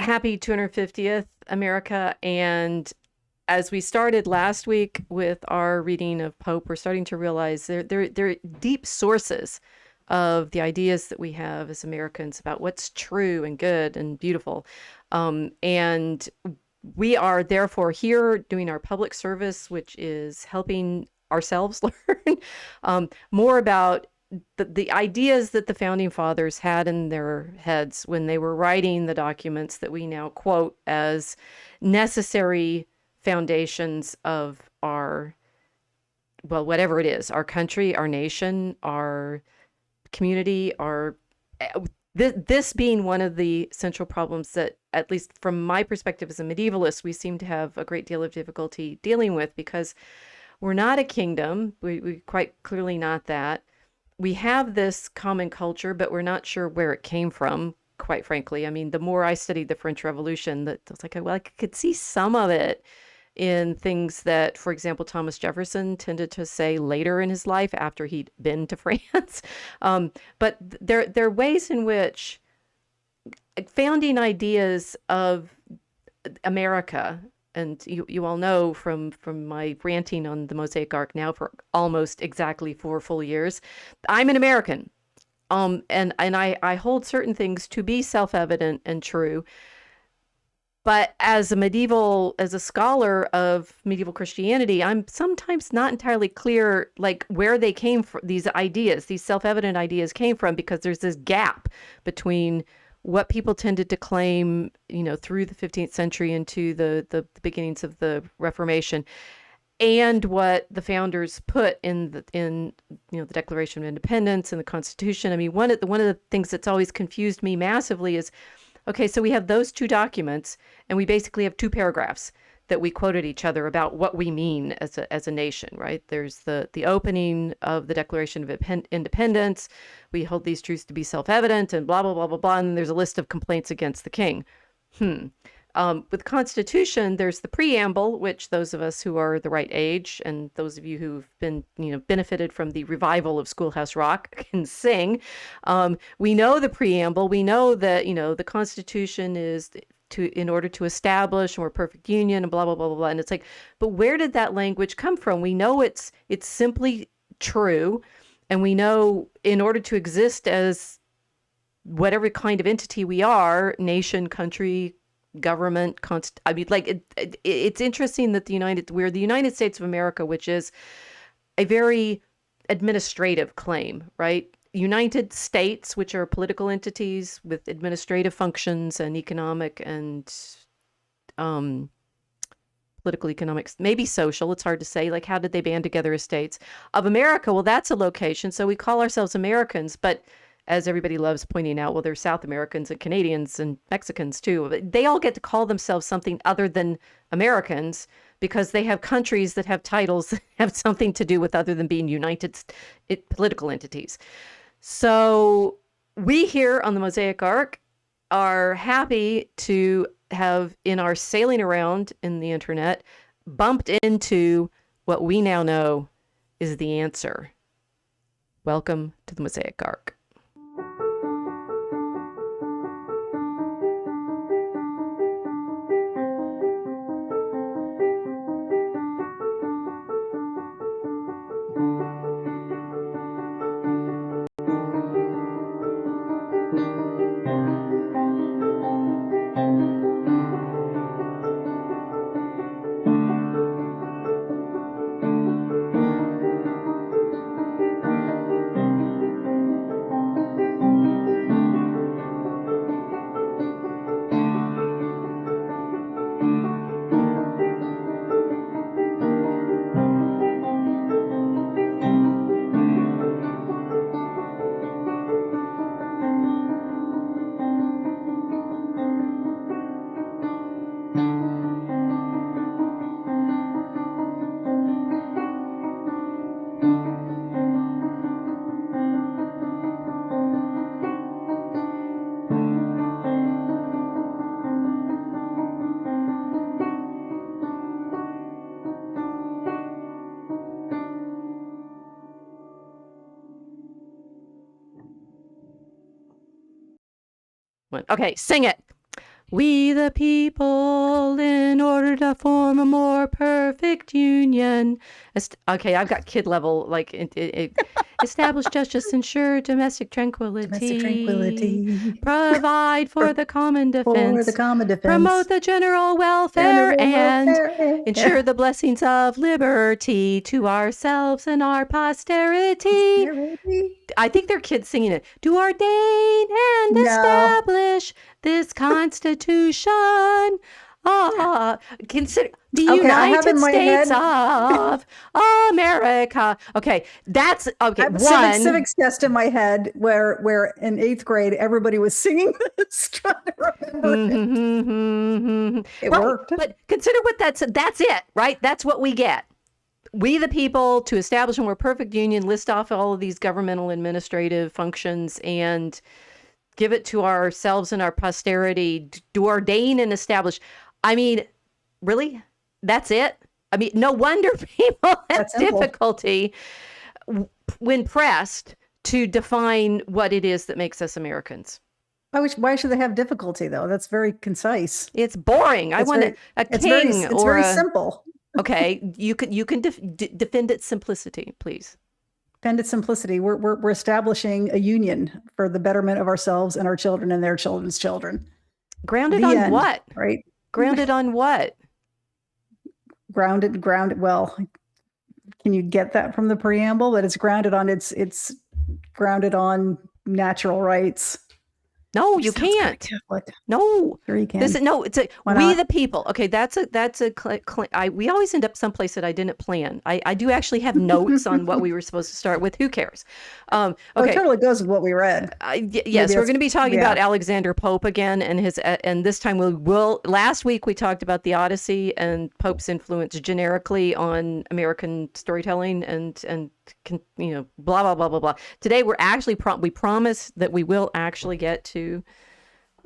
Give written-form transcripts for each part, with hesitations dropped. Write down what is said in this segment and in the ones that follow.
Happy 250th, America. And as we started last week with our reading of Pope, we're starting to realize there are deep sources of the ideas that we have as Americans about what's true and good and beautiful. And we are therefore here doing our public service, which is helping ourselves learn more about the ideas that the founding fathers had in their heads when they were writing the documents that we now quote as necessary foundations of our, well, whatever it is, our country, our nation, our community, our this being one of the central problems that, at least from my perspective as a medievalist, we seem to have a great deal of difficulty dealing with, because we're not a kingdom. We quite clearly not that. We have this common culture, but we're not sure where it came from, quite frankly. I mean, the more I studied the French Revolution, that I was like, well, I could see some of it in things that, for example, Thomas Jefferson tended to say later in his life after he'd been to France. But there are ways in which founding ideas of America, and you all know from my ranting on the Mosaic Ark now for almost exactly 4 full years, I'm an American. And I hold certain things to be self-evident and true. But as a scholar of medieval Christianity, I'm sometimes not entirely clear, like, where they came from, these ideas, these self-evident ideas came from, because there's this gap between what people tended to claim, through the 15th century into the beginnings of the Reformation, and what the founders put in the Declaration of Independence and the Constitution. I mean, one of the things that's always confused me massively is, okay, so we have those two documents, and we basically have 2 paragraphs that we quoted each other about what we mean as a nation, right? There's the opening of the Declaration of Independence. We hold these truths to be self-evident, and blah, blah, blah, blah, blah. And then there's a list of complaints against the king. With the Constitution, there's the preamble, which those of us who are the right age, and those of you who've been, benefited from the revival of Schoolhouse Rock, can sing. We know the preamble. We know that, the Constitution is in order to establish a more perfect union, and blah, blah, blah, blah, blah. And it's like, but where did that language come from? We know it's simply true. And we know, in order to exist as whatever kind of entity we are, nation, country, government, it's interesting that we're the United States of America, which is a very administrative claim, right? United States, which are political entities with administrative functions and economic and political, economics, maybe social. It's hard to say. Like, how did they band together as states? Of America, well, that's a location. So we call ourselves Americans, but as everybody loves pointing out, well, there's South Americans and Canadians and Mexicans too. They all get to call themselves something other than Americans, because they have countries that have titles that have something to do with other than being political entities. So we here on the Mosaic Ark are happy to have, in our sailing around in the internet, bumped into what we now know is the answer. Welcome to the Mosaic Ark. Okay, sing it. We the people, in order to form a more perfect union. Okay, I've got kid level, like, establish justice, ensure domestic Domestic tranquility, tranquility provide for the common for the defense, common promote defense, the general welfare, general and welfare, ensure the blessings of liberty to ourselves and our posterity. posterity. I think they're kids singing it. To ordain and No. establish this Constitution. Consider the Okay, I have United in my States head, of America. Okay, that's okay. I have a One, civics test in my head where in 8th grade everybody was singing this, trying to remember it. It right, worked. but consider what that's it, right? That's what we get. We the people, to establish a more perfect union, list off all of these governmental administrative functions and give it to ourselves and our posterity, to ordain and establish. I mean, really? That's it? I mean, no wonder people have That's simple. difficulty when pressed to define what it is that makes us Americans. Why should they have difficulty though? That's very concise. It's boring. I want a king It's or very a simple. okay. You can defend its simplicity, please. Defend its simplicity. We're establishing a union for the betterment of ourselves and our children and their children's children. Grounded The on end, what? right? Grounded on what? Grounded. Well, can you get that from the preamble? That it's grounded on it's grounded on natural rights. No, you can't. No, sure you can. It's we the people. Okay, we always end up someplace that I didn't plan. I do actually have notes on what we were supposed to start with. Who cares? Okay, it totally goes with what we read. Yes, we're going to be talking about Alexander Pope again, and and this time we'll. Last week we talked about the Odyssey and Pope's influence generically on American storytelling and blah blah blah blah blah. Today we're actually we promise that we will actually get to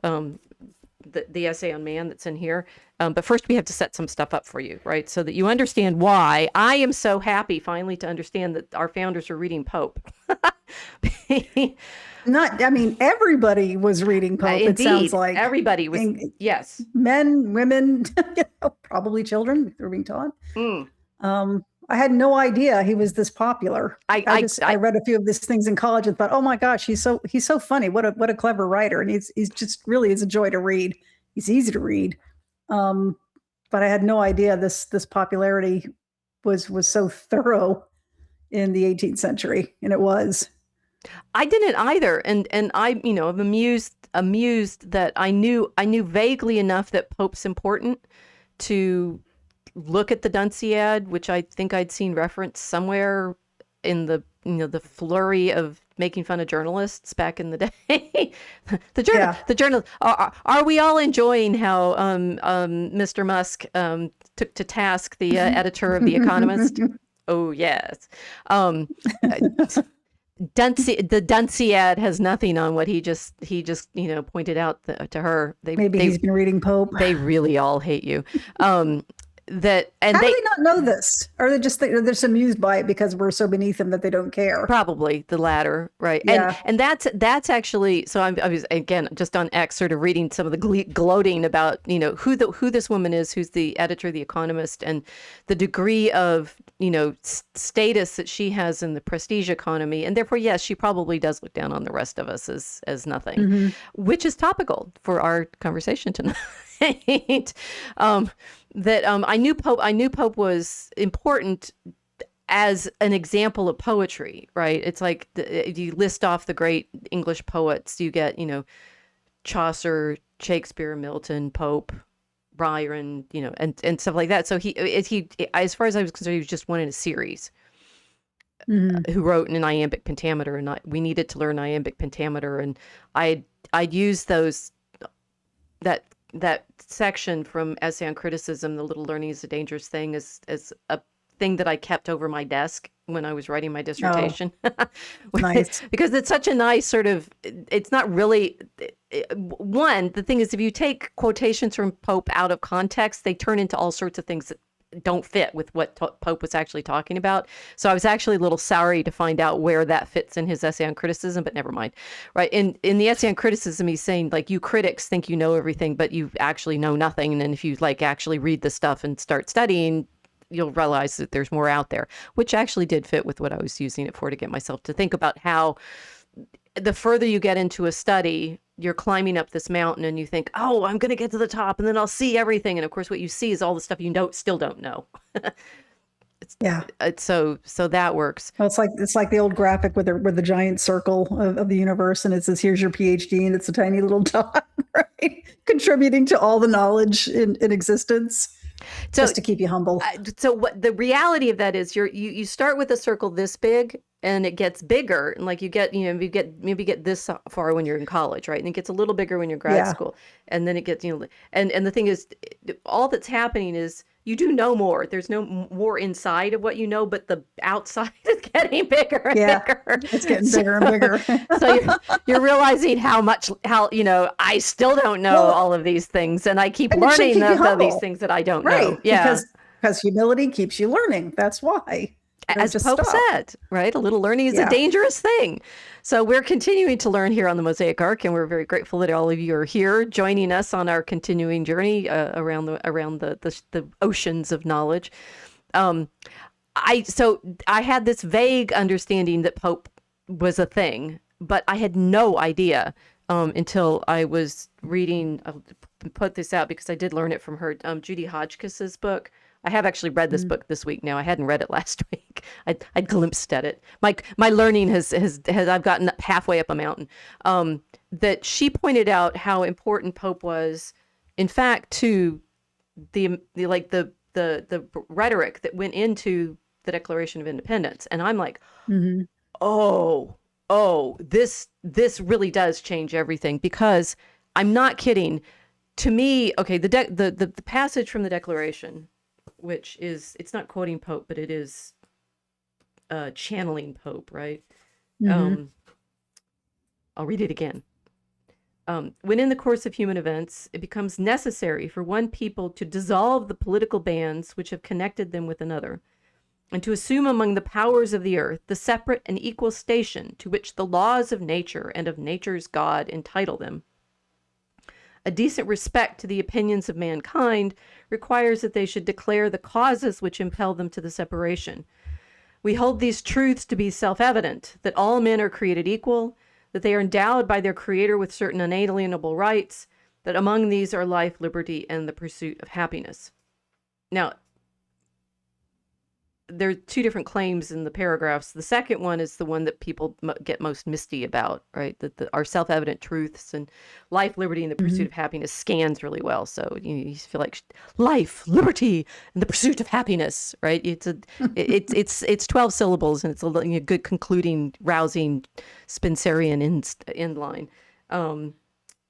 the essay on man that's in here, but first we have to set some stuff up for you, right, so that you understand why I am so happy finally to understand that our founders are reading Pope. Everybody was reading Pope. Indeed, it sounds like everybody was. Yes, men, women, probably children were being taught. I had no idea he was this popular. I read a few of these things in college and thought, oh my gosh, he's so funny. What a clever writer. And he's just really is a joy to read. He's easy to read. But I had no idea this popularity was so thorough in the 18th century. And it was. I didn't either. And I, I'm amused that I knew vaguely enough that Pope's important to look at the Dunciad, which I think I'd seen referenced somewhere in the the flurry of making fun of journalists back in the day. The journal. Are we all enjoying how Mr. Musk took to task the editor of The Economist? Oh yes. The Dunciad has nothing on what he just pointed out to her. Maybe he's been reading Pope. They really all hate you. How do they not know this? Or they're just amused by it because we're so beneath them that they don't care? Probably the latter, right? Yeah. And that's actually. So I was again just on X, sort of reading some of the gloating about who this woman is, who's the editor of The Economist, and the degree of status that she has in the prestige economy, and therefore yes, she probably does look down on the rest of us as nothing, which is topical for our conversation tonight. I knew Pope was important as an example of poetry, right? It's like you list off the great English poets, you get Chaucer, Shakespeare, Milton, Pope, Byron, and stuff like that. So he, as far as I was concerned, he was just one in a series. Who wrote an iambic pentameter, and we needed to learn iambic pentameter, and I'd use that section from Essay on Criticism, The Little Learning is a Dangerous Thing, as a thing that I kept over my desk when I was writing my dissertation. Nice. Because it's such a nice sort of, it's not really, the thing is, if you take quotations from Pope out of context, they turn into all sorts of things that don't fit with what Pope was actually talking about. So I was actually a little sorry to find out where that fits in his essay on criticism, but never mind. Right. In the essay on criticism, he's saying, like, you critics think you know everything, but you actually know nothing. And then if you like actually read the stuff and start studying, you'll realize that there's more out there, which actually did fit with what I was using it for, to get myself to think about how the further you get into a study, you're climbing up this mountain and you think, oh, I'm going to get to the top and then I'll see everything. And of course, what you see is all the stuff you still don't know. So that works. Well, it's like the old graphic with the giant circle of the universe, and it says, here's your PhD, and it's a tiny little dot, right? Contributing to all the knowledge in existence. So, just to keep you humble. So what the reality of that is, you start with a circle this big, and it gets bigger, and like you maybe get this far when you're in college, right? And it gets a little bigger when you're grad school, and then it gets and the thing is, all that's happening is you do know more. There's no more inside of what you know, but the outside is getting bigger and bigger. It's getting bigger and bigger. So you're realizing how I still don't know all of these things, and I keep learning these things that I don't know. Yeah, because humility keeps you learning. That's why. As Pope said, right? A little learning is a dangerous thing. So we're continuing to learn here on the Mosaic Arc, and we're very grateful that all of you are here joining us on our continuing journey around the oceans of knowledge. I had this vague understanding that Pope was a thing, but I had no idea until I was reading. I'll put this out because I did learn it from her, Judy Hodgkiss's book. I have actually read this book this week now. I hadn't read it last week. I glimpsed at it. My learning has I've gotten halfway up a mountain. That she pointed out how important Pope was, in fact, to the rhetoric that went into the Declaration of Independence. And I'm like, this really does change everything, because I'm not kidding. To me, okay, the passage from the Declaration, which is, it's not quoting Pope, but it is channeling Pope, right? I'll read it again. When in the course of human events, it becomes necessary for one people to dissolve the political bands which have connected them with another, and to assume among the powers of the earth the separate and equal station to which the laws of nature and of nature's God entitle them. A decent respect to the opinions of mankind requires that they should declare the causes which impel them to the separation. We hold these truths to be self-evident, that all men are created equal, that they are endowed by their Creator with certain inalienable rights, that among these are life, liberty, and the pursuit of happiness. Now, there are two different claims in the paragraphs. The second one is the one that people get most misty about, right? That our self-evident truths and life, liberty, and the pursuit of happiness scans really well. So you feel like life, liberty, and the pursuit of happiness, right? It's 12 syllables, and it's a good concluding, rousing Spencerian end line. And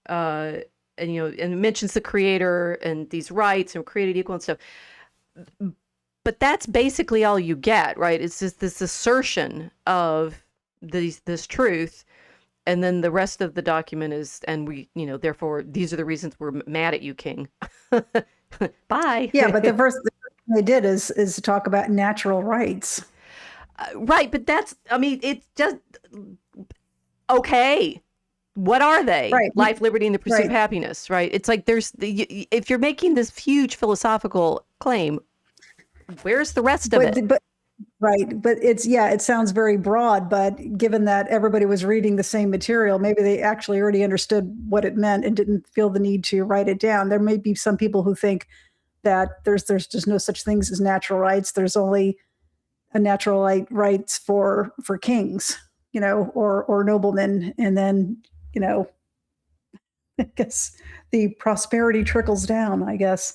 it mentions the Creator and these rights and created equal and stuff. But that's basically all you get, right? It's just this assertion of this truth, and then the rest of the document is, and we, therefore, these are the reasons we're mad at you, King. Bye. Yeah, but the first thing they did is to talk about natural rights. Right, but it's just okay. What are they? Right. Life, liberty, and the pursuit of happiness, right? It's like if you're making this huge philosophical claim, where's the rest of it? But it sounds very broad, but given that everybody was reading the same material, maybe they actually already understood what it meant and didn't feel the need to write it down. There may be some people who think that there's just no such things as natural rights. There's only a natural rights for kings, or noblemen. And then, I guess the prosperity trickles down, I guess.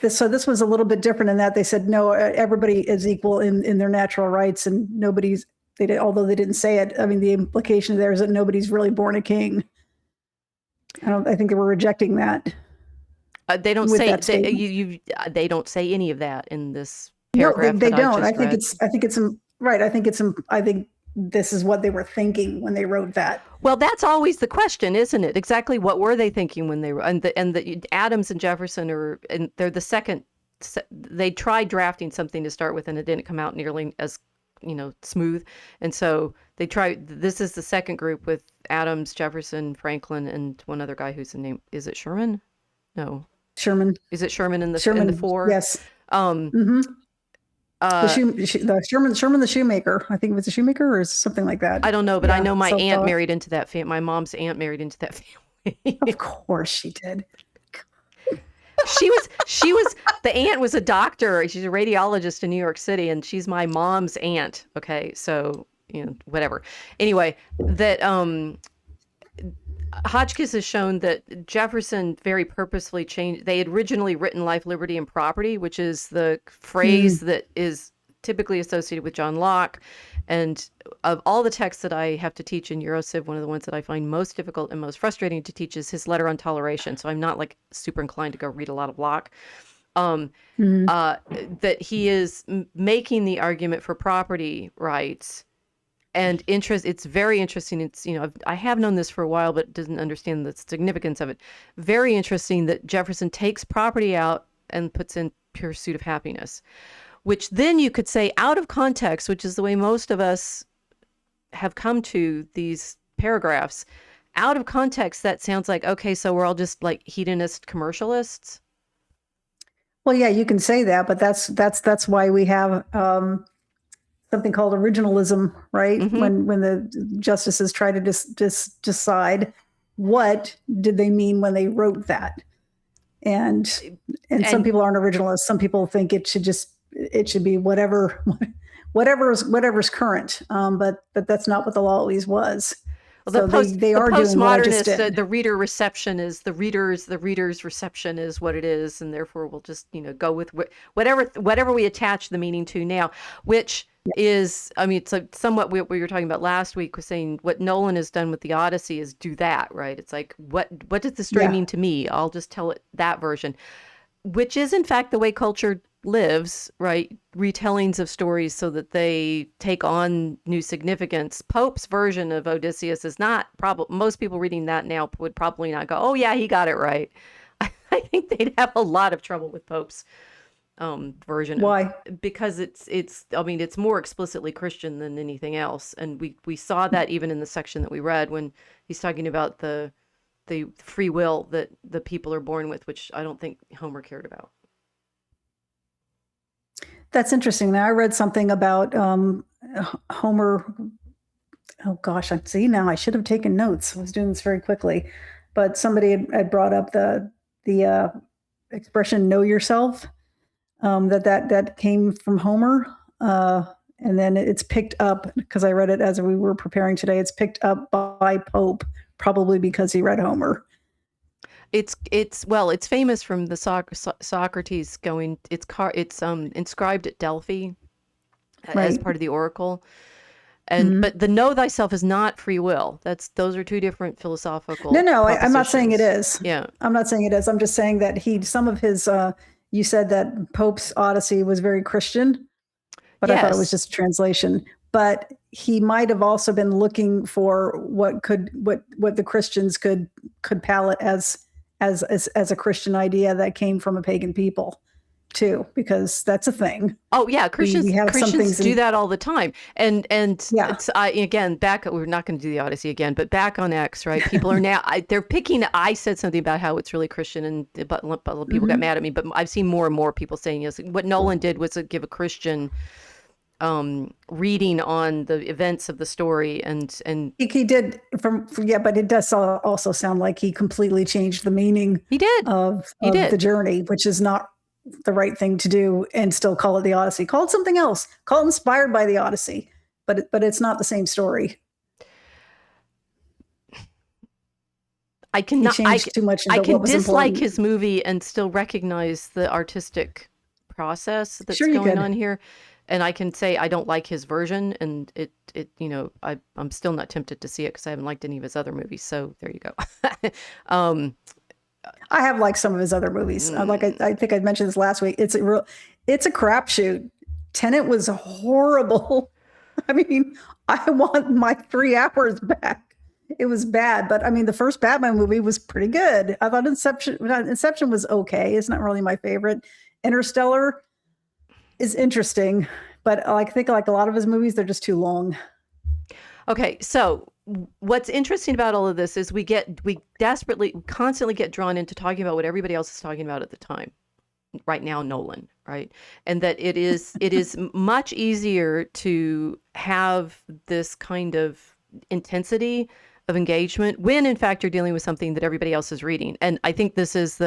So this was a little bit different in that they said, no, everybody is equal in their natural rights, and although they didn't say it, the implication there is that nobody's really born a king. I think they were rejecting that. They don't say they don't say any of that in this paragraph. No, they don't. I think this is what they were thinking when they wrote that. Well, that's always the question, isn't it? Exactly what were they thinking when they were? And the Adams and Jefferson they're the second they tried drafting something to start with, and it didn't come out nearly as smooth. And so they tried. This is the second group with Adams, Jefferson, Franklin, and one other guy whose name is it Sherman? No, Sherman. Is it Sherman in the four? Yes. Sherman the shoemaker. I think it was a shoemaker or something like that. I don't know, but I know my aunt married into that family. My mom's aunt married into that family. Of course she did. She was the aunt was a doctor. She's a radiologist in New York City, and she's my mom's aunt. Okay, so whatever. Anyway, that Hotchkiss has shown that Jefferson very purposefully changed. They had originally written life, liberty, and property, which is the phrase that is typically associated with John Locke. And of all the texts that I have to teach in EuroCiv, one of the ones that I find most difficult and most frustrating to teach is his letter on toleration. So I'm not like super inclined to go read a lot of Locke. That he is making the argument for property rights and interest. It's very interesting. It's, I have known this for a while, but didn't understand the significance of it. Very interesting that Jefferson takes property out and puts in pursuit of happiness, which then you could say out of context, which is the way most of us have come to these paragraphs. Out of context, that sounds like, okay, so we're all just like hedonist commercialists. Well, yeah, you can say that, but that's why we have something called originalism, right? Mm-hmm. When the justices try to just decide what did they mean when they wrote that, and some people aren't originalists. Some people think it should be whatever's current, but that's not what the law always was. Well, so they are postmodernist. The reader reception is the reader's reception is what it is, and therefore we'll just go with whatever we attach the meaning to now, which is, I mean, it's like somewhat what we were talking about last week, was saying what Nolan has done with the Odyssey is do that, right? It's like what does the story mean to me? I'll just tell it that version, which is in fact the way culture lives, right? Retellings of stories so that they take on new significance. Pope's version of Odysseus is not most people reading that now would probably not go, oh yeah, he got it right. I think they'd have a lot of trouble with Pope's version. Why? Because it's more explicitly Christian than anything else. And we saw that even in the section that we read when he's talking about the free will that the people are born with, which I don't think Homer cared about. That's interesting. Now I read something about Homer. Oh gosh, I see now. I should have taken notes. I was doing this very quickly, but somebody had brought up the expression "know yourself." That came from Homer, and then it's picked up because I read it as we were preparing today. It's picked up by Pope, probably because he read Homer. It's famous from the Socrates going. It's inscribed at Delphi as part of the oracle, and but the know thyself is not free will. Those are two different philosophical. No, I'm not saying it is. Yeah, I'm not saying it is. I'm just saying that some of his. You said that Pope's Odyssey was very Christian, but I thought it was just a translation. But he might have also been looking for what the Christians could palate as a Christian idea that came from a pagan people too, because that's a thing. Oh yeah, Christians do that all the time. And it's, again, we're not going to do the Odyssey again, but back on X, right? People are now they're picking. I said something about how it's really Christian, but people got mad at me. But I've seen more and more people saying, yes, what Nolan did was give a Christian reading on the events of the story, and he did but it does also sound like he completely changed the meaning. He did of the journey, which is not the right thing to do, and still call it the Odyssey. Call it something else. Call it inspired by the Odyssey, but it's not the same story. I can dislike important. his movie and still recognize the artistic process that's going on here. And I can say I don't like his version, and I'm still not tempted to see it because I haven't liked any of his other movies. So there you go. I have liked some of his other movies. I think I mentioned this last week. It's a crapshoot. Tenet was horrible. I mean, I want my 3 hours back. It was bad, but I mean, the first Batman movie was pretty good. I thought Inception was okay. It's not really my favorite. Interstellar is interesting, but I think like a lot of his movies, they're just too long. Okay, so what's interesting about all of this is we constantly get drawn into talking about what everybody else is talking about at the time. Right now, Nolan, right? And that it is much easier to have this kind of intensity of engagement when in fact you're dealing with something that everybody else is reading. And I think this is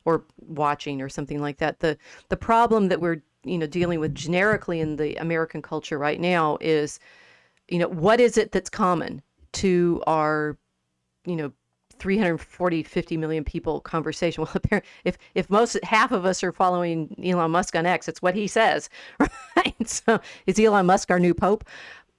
or watching or something like that. The problem that we're dealing with generically in the American culture right now is, what is it that's common to our 340, 50 million people conversation? Well, if half of us are following Elon Musk on X, it's what he says, right? So is Elon Musk our new pope?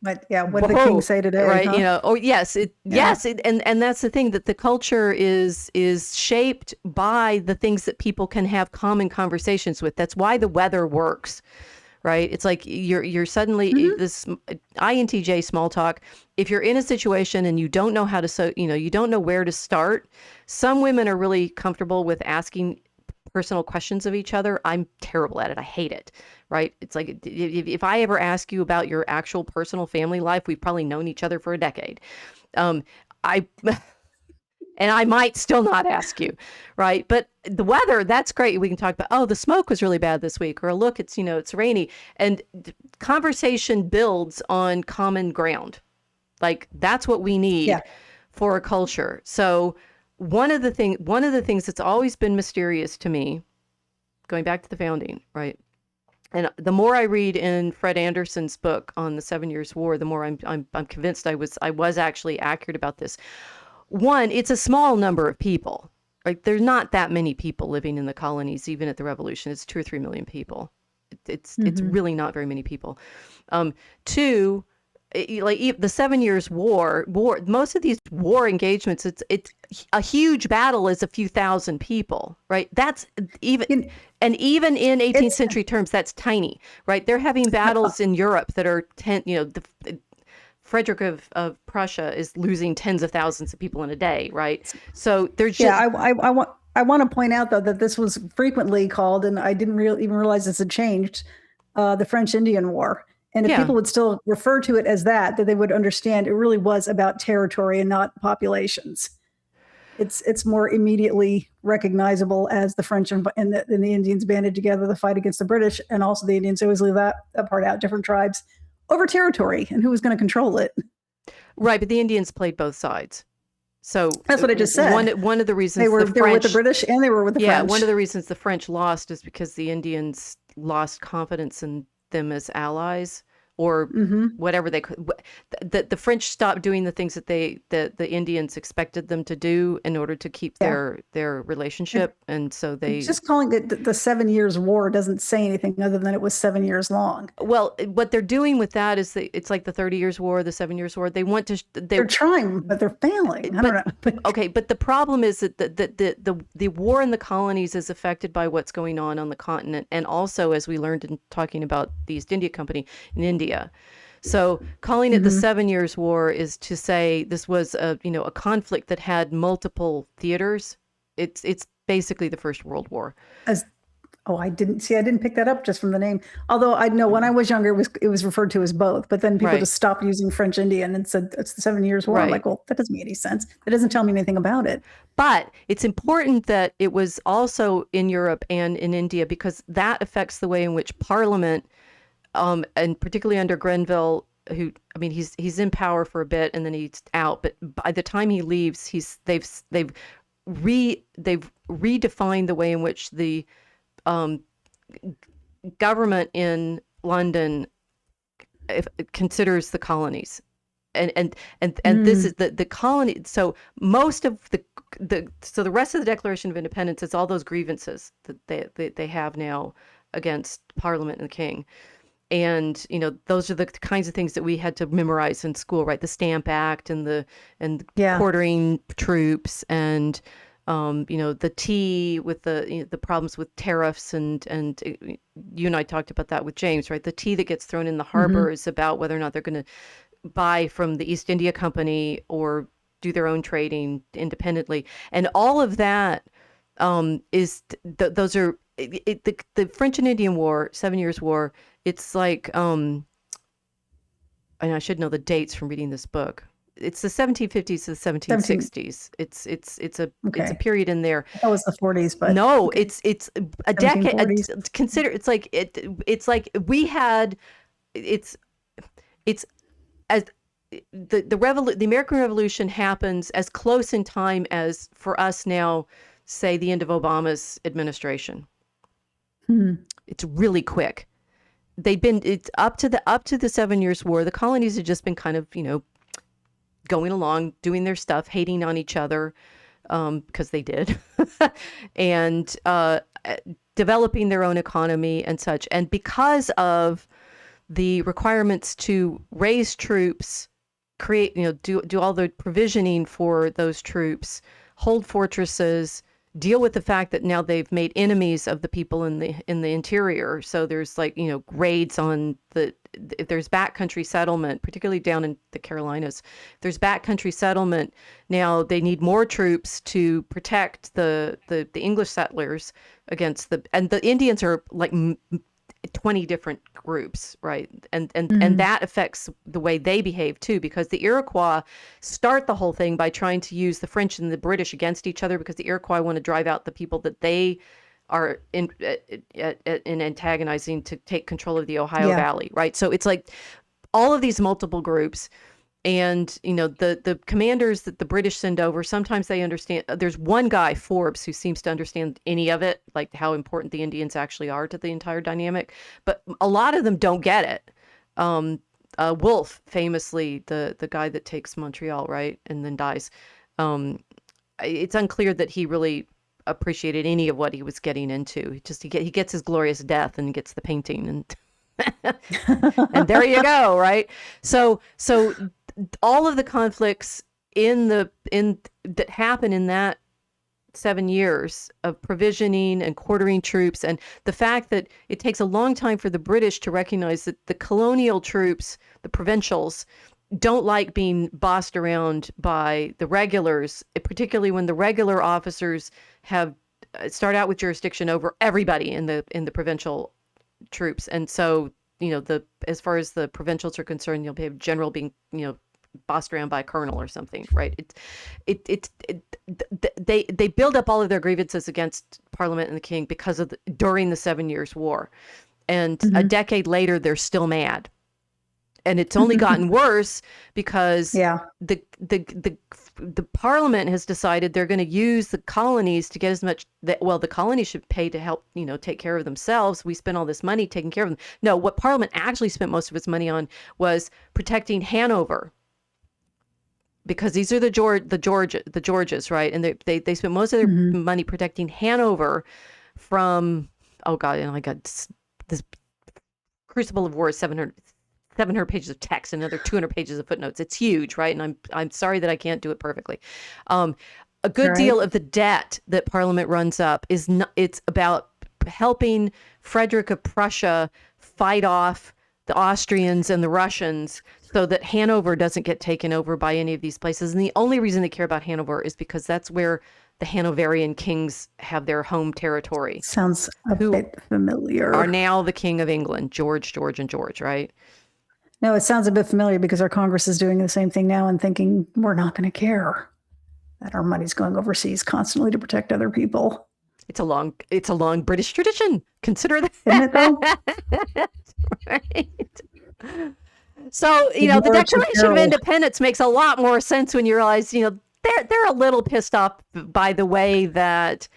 But yeah, what did the king say today? Right? Huh? Oh yes, and that's the thing, that the culture is shaped by the things that people can have common conversations with. That's why the weather works. Right? It's like you're suddenly this INTJ small talk. If you're in a situation and you don't know how to, you don't know where to start. Some women are really comfortable with asking personal questions of each other. I'm terrible at it. I hate it. Right? It's like if I ever ask you about your actual personal family life, we've probably known each other for a decade. And I might still not ask you, right? But the weather, that's great. We can talk about, oh, the smoke was really bad this week, or look, it's, it's rainy. And conversation builds on common ground. Like that's what we need for a culture. So one of the things that's always been mysterious to me, going back to the founding, right? And the more I read in Fred Anderson's book on the 7 Years' War, the more I'm convinced I was actually accurate about this. One, it's a small number of people, right? There's not that many people living in the colonies, even at the Revolution. It's 2 or 3 million people. It's really not very many people. Two, like the 7 Years' War, most of these war engagements, it's a huge battle is a few thousand people, right? That's even in 18th century terms, that's tiny, right? They're having battles in Europe that are Frederick of Prussia is losing tens of thousands of people in a day, right? So there's just... I want to point out though that this was frequently called, and I didn't even realize this had changed, the French Indian War. And if people would still refer to it as that they would understand it really was about territory and not populations. It's more immediately recognizable as the French and the Indians banded together to fight against the British, and also the Indians always leave that part out, different tribes over territory and who was going to control it. Right, but the Indians played both sides. So that's what I just said. One of the reasons they were with the British and they were with the French. Yeah, one of the reasons the French lost is because the Indians lost confidence in them as allies, or whatever they could. The French stopped doing the things that the Indians expected them to do in order to keep their relationship, and so they just calling it the 7 Years' War doesn't say anything other than it was 7 years long. Well, what they're doing with that is it's like the 30 Years' War, the 7 Years' War. They want to. They're trying, but they're failing. I don't know. Okay, but the problem is that the war in the colonies is affected by what's going on the continent, and also, as we learned in talking about the East India Company in India. So calling it the 7 Years' War is to say this was a conflict that had multiple theaters. It's basically the First World War. I didn't pick that up just from the name. Although I know when I was younger, it was referred to as both, but then people just stopped using French Indian and said it's the 7 Years' War. I'm like, well, that doesn't make any sense. That doesn't tell me anything about it. But it's important that it was also in Europe and in India, because that affects the way in which Parliament, and particularly under Grenville, he's in power for a bit and then he's out. But by the time he leaves, they've redefined the way in which the government in London considers the colonies, and this is the colony. So most of the rest of the Declaration of Independence is all those grievances that they have now against Parliament and the King. And those are the kinds of things that we had to memorize in school, right? The Stamp Act and quartering troops, and the tea with the problems with tariffs, and you and I talked about that with James, right? The tea that gets thrown in the harbor is about whether or not they're going to buy from the East India Company or do their own trading independently, and all of that those are the French and Indian War, 7 Years' War, it's like, and I should know the dates from reading this book. It's the 1750s to the 1760s. It's a period in there. That was the 40s, but no, it's a decade. Consider it's like we had it's as the American Revolution happens as close in time as for us now, say the end of Obama's administration. It's really quick. It's up to the 7 Years' War. The colonies had just been kind of, going along, doing their stuff, hating on each other, because they did, and developing their own economy and such. And because of the requirements to raise troops, create, do all the provisioning for those troops, hold fortresses, deal with the fact that now they've made enemies of the people in the interior. So there's raids on if there's backcountry settlement, particularly down in the Carolinas, if there's backcountry settlement, now they need more troops to protect the English settlers against and the Indians are like 20 different groups, right? And that affects the way they behave too, because the Iroquois start the whole thing by trying to use the French and the British against each other, because the Iroquois want to drive out the people that they are in antagonizing to take control of the Ohio Valley, right? So it's like all of these multiple groups. And, the commanders that the British send over, sometimes they understand. There's one guy, Forbes, who seems to understand any of it, like how important the Indians actually are to the entire dynamic. But a lot of them don't get it. Wolfe, famously, the guy that takes Montreal, right, and then dies. It's unclear that he really appreciated any of what he was getting into. He gets his glorious death and gets the painting, and and there you go, right? So all of the conflicts that happen in that 7 years of provisioning and quartering troops, and the fact that it takes a long time for the British to recognize that the colonial troops, the provincials, don't like being bossed around by the regulars, particularly when the regular officers start out with jurisdiction over everybody in the provincial troops. And so, as far as the provincials are concerned, you'll have general being, bossed around by a colonel or something, right? They build up all of their grievances against Parliament and the king because during the 7 Years' War, and a decade later they're still mad, and it's only gotten worse because the Parliament has decided they're going to use the colonies to get as much the colonies should pay to help take care of themselves. We spent all this money taking care of them. No, what Parliament actually spent most of its money on was protecting Hanover, because these are the Georges, right? And they spent most of their money protecting Hanover from, oh God, I got this Crucible of War is 700 pages of text, another 200 pages of footnotes. It's huge, right? And I'm sorry that I can't do it perfectly. A good deal of the debt that Parliament runs up it's about helping Frederick of Prussia fight off the Austrians and the Russians so that Hanover doesn't get taken over by any of these places. And the only reason they care about Hanover is because that's where the Hanoverian kings have their home territory. Sounds a bit familiar. Are now the King of England, George, and George, right? No, it sounds a bit familiar because our Congress is doing the same thing now and thinking we're not going to care that our money's going overseas constantly to protect other people. It's a long British tradition. Consider that. Isn't it though? Right. So, the Declaration of Independence makes a lot more sense when you realize, they're a little pissed off by the way that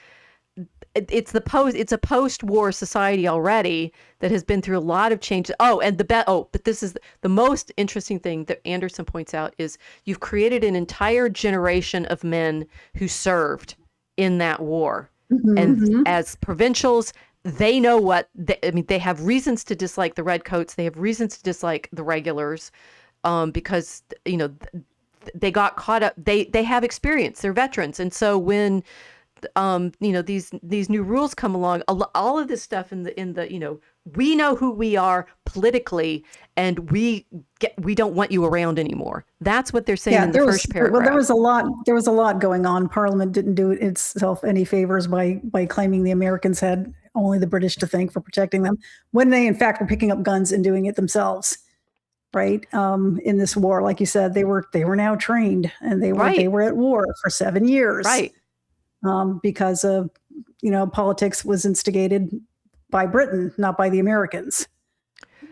it's a post-war society already that has been through a lot of changes. But this is the most interesting thing that Anderson points out is you've created an entire generation of men who served in that war. And as provincials, they know they have reasons to dislike the redcoats. They have reasons to dislike the regulars, because, they got caught up. They have experience. They're veterans. And so when, these new rules come along, all of this stuff in the we know who we are politically, and we don't want you around anymore. That's what they're saying in the first paragraph. Well, there was a lot going on. Parliament didn't do itself any favors by claiming the Americans had only the British to thank for protecting them, when they in fact were picking up guns and doing it themselves. Right. In this war, like you said, they were now trained, and they were at war for 7 years. Right. Because of, politics was instigated by Britain, not by the Americans.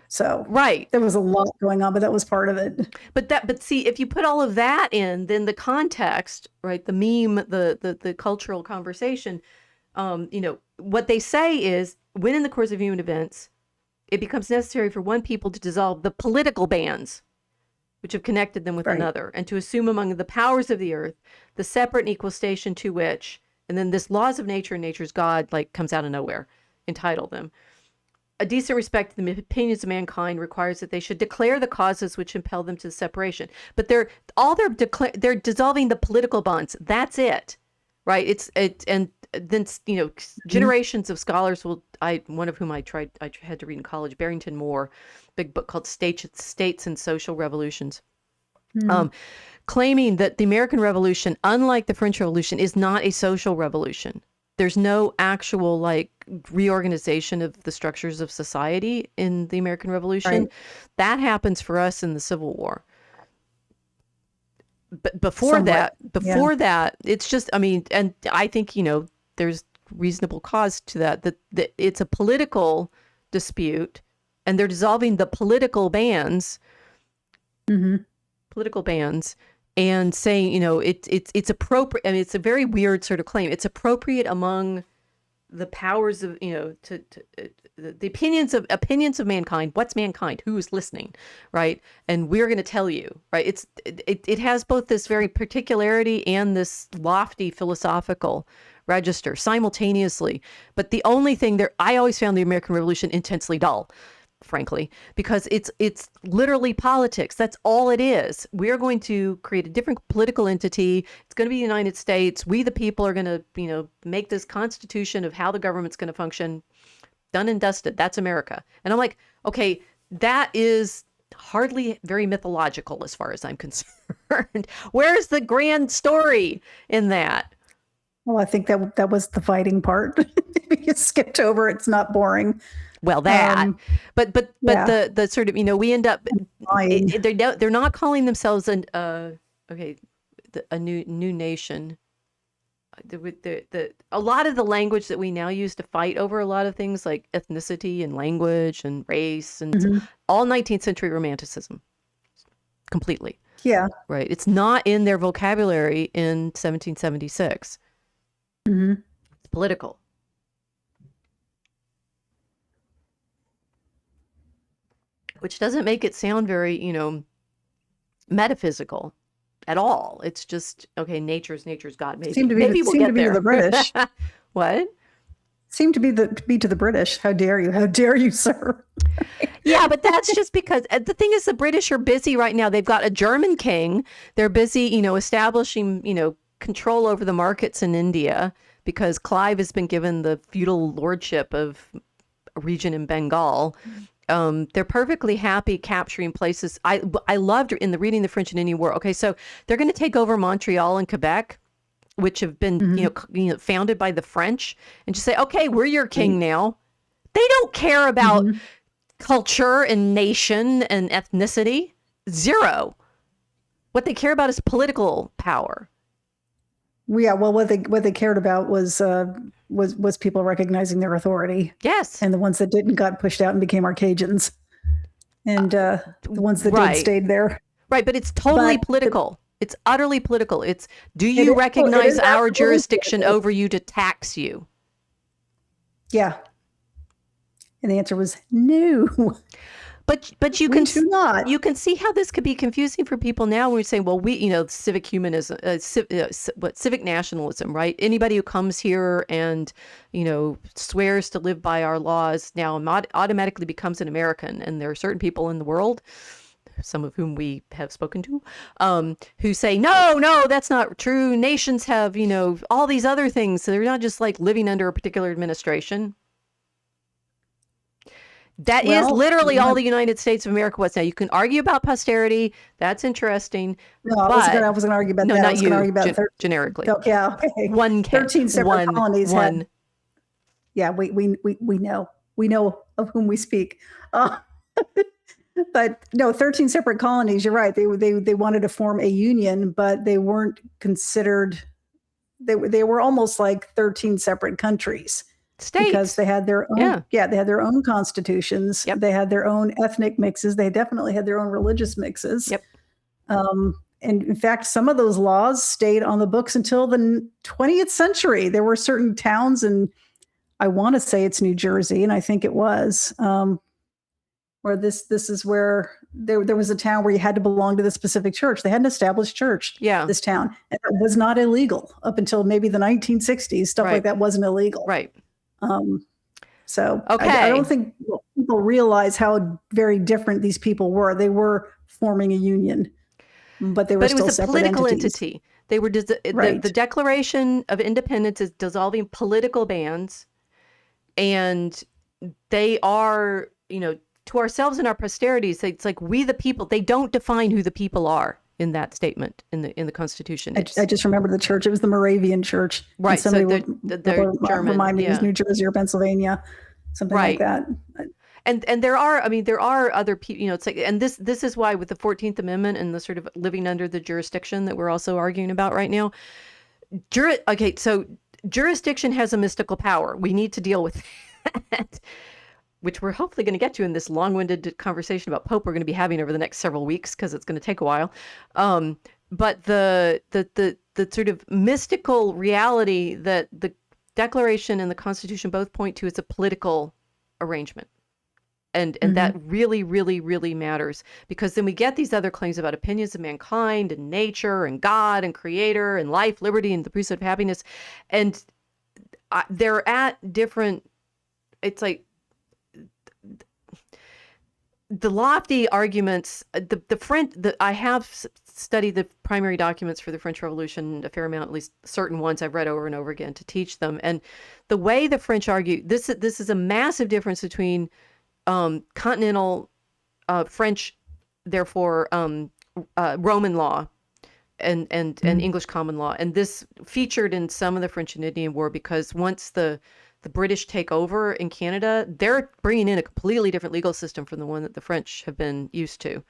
So there was a lot going on, but that was part of it. But see, if you put all of that in, then the context, right, the meme, the cultural conversation, what they say is, when in the course of human events, it becomes necessary for one people to dissolve the political bands which have connected them with another, and to assume among the powers of the earth the separate and equal station to which, and then this laws of nature and nature's God comes out of nowhere, entitle them. A decent respect to the opinions of mankind requires that they should declare the causes which impel them to the separation. But they're dissolving the political bonds. That's it, right? And then generations of scholars one of whom I had to read in college, Barrington Moore, big book called States and Social Revolutions, claiming that the American Revolution, unlike the French Revolution, is not a social revolution. There's no actual reorganization of the structures of society in the American Revolution. Right. That happens for us in the Civil War. But before that, it's just, and I think, there's reasonable cause to that it's a political dispute, and they're dissolving the political bands, and saying, it's appropriate. It's a very weird sort of claim. It's appropriate among the powers of, the opinions of mankind. What's mankind? Who's listening, right? And we're going to tell you, right? It has both this very particularity and this lofty philosophical register simultaneously. But the only thing I always found the American Revolution intensely dull, frankly, because it's literally politics. That's all it is. We're going to create a different political entity. It's going to be the United States. We, the people, are going to, make this constitution of how the government's going to function. Done and dusted. That's America. And I'm like, okay, that is hardly very mythological as far as I'm concerned. Where's the grand story in that? Well, I think that was the fighting part. You skipped over. It's not boring. Well, that, but the sort of, we end up, they're not calling themselves a new nation. A lot of the language that we now use to fight over a lot of things like ethnicity and language and race and all 19th century romanticism, completely. Yeah. Right. It's not in their vocabulary in 1776. It's political. Which doesn't make it sound very, metaphysical at all. It's just, okay, nature's God. Maybe we'll get there. The British. What? Seem to be to the British. How dare you? How dare you, sir? Yeah, but that's just because the thing is, the British are busy right now. They've got a German king. They're busy, establishing, control over the markets in India, because Clive has been given the feudal lordship of a region in Bengal. They're perfectly happy capturing places. I loved in the reading the French and Indian War. Okay, so they're going to take over Montreal and Quebec, which have been founded by the French, and just say, okay, we're your king now. They don't care about culture and nation and ethnicity. Zero. What they care about is political power. Yeah, well, what they cared about was people recognizing their authority. Yes, and the ones that didn't got pushed out and became Arcadians, and the ones that did stayed there. Right, but it's totally political. It's utterly political. It's, do you recognize our jurisdiction over you to tax you? Yeah, and the answer was no. But you can see how this could be confusing for people now when we say, well, civic humanism, civic nationalism, right? Anybody who comes here and, swears to live by our laws now automatically becomes an American. And there are certain people in the world, some of whom we have spoken to, who say, no, that's not true. Nations have, all these other things. So they're not just living under a particular administration. That is literally all the United States of America was. Now, you can argue about posterity. That's interesting. No, I wasn't going to argue about that. Not you, generically. Yeah, okay. 13 separate colonies had Yeah, we know of whom we speak. But no, 13 separate colonies. You're right. They wanted to form a union, but they weren't considered. They were almost like 13 separate countries. States. Because they had their own, they had their own constitutions. Yep. They had their own ethnic mixes. They definitely had their own religious mixes. Yep. And in fact, some of those laws stayed on the books until the 20th century. There were certain towns, and I want to say it's New Jersey, and I think it was, where this is where there was a town where you had to belong to the specific church. They had an established church, this town. And it was not illegal up until maybe the 1960s. Stuff like that wasn't illegal. Right. So I don't think people realize how very different these people were. They were forming a union, but they were still separate entities. But it was a political entity. They were the Declaration of Independence is dissolving political bands, and they are, to ourselves and our posterities, it's like we the people. They don't define who the people are in that statement in the Constitution. I just remember the church. It was the Moravian Church. Right. So they're German. Remind me, it was New Jersey or Pennsylvania, something like that. And there are other people, it's like, and this is why with the 14th Amendment and the sort of living under the jurisdiction that we're also arguing about right now. So jurisdiction has a mystical power. We need to deal with that, which we're hopefully going to get to in this long-winded conversation about Pope we're going to be having over the next several weeks, because it's going to take a while. But the sort of mystical reality that the Declaration and the Constitution both point to is a political arrangement. And that really, really, really matters, because then we get these other claims about opinions of mankind and nature and God and creator and life, liberty, and the pursuit of happiness. And they're at different, it's like, the lofty arguments, the French, I have studied the primary documents for the French Revolution a fair amount, at least certain ones I've read over and over again to teach them. And the way the French argue, this is a massive difference between continental French, therefore Roman law and English common law. And this featured in some of the French and Indian War, because once the British take over in Canada, they're bringing in a completely different legal system from the one that the French have been used to.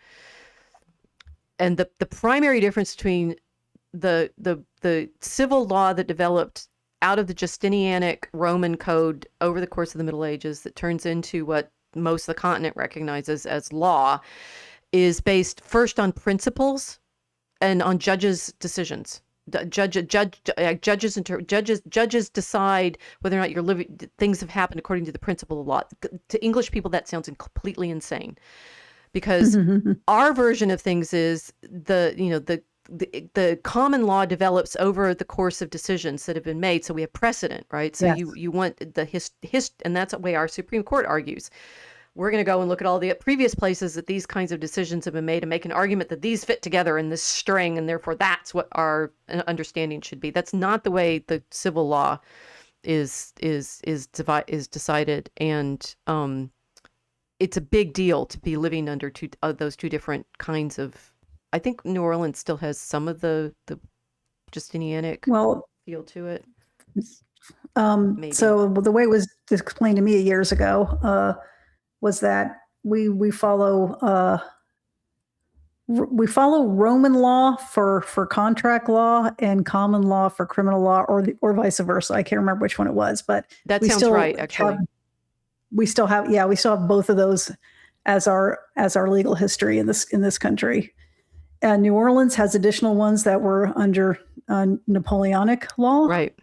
And the primary difference between the civil law that developed out of the Justinianic Roman code over the course of the Middle Ages that turns into what most of the continent recognizes as law is based first on principles and on judges' decisions. Judges decide whether or not you're living. Things have happened according to the principle of law. To English people, that sounds completely insane, because our version of things is the common law develops over the course of decisions that have been made. So we have precedent, right? So you want the and that's the way our Supreme Court argues. We're going to go and look at all the previous places that these kinds of decisions have been made and make an argument that these fit together in this string, and therefore that's what our understanding should be. That's not the way the civil law is decided, and it's a big deal to be living under those two different kinds of. I think New Orleans still has some of the Justinianic feel to it. So the way it was explained to me years ago was that we follow Roman law for contract law and common law for criminal law, or vice versa. I can't remember which one it was, but that sounds right. Actually, we still have both of those as our legal history in this country. And New Orleans has additional ones that were under Napoleonic law, right?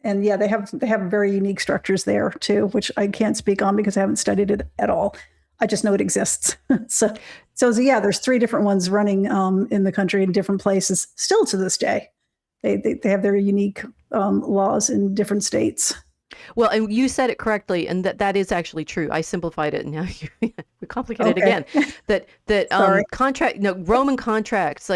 And they have very unique structures there too, which I can't speak on because I haven't studied it at all. I just know it exists. So there's 3 different ones running in the country in different places still to this day. They have their unique laws in different states. Well, and you said it correctly, and that is actually true. I simplified it, and now we complicated it again. That Roman contracts,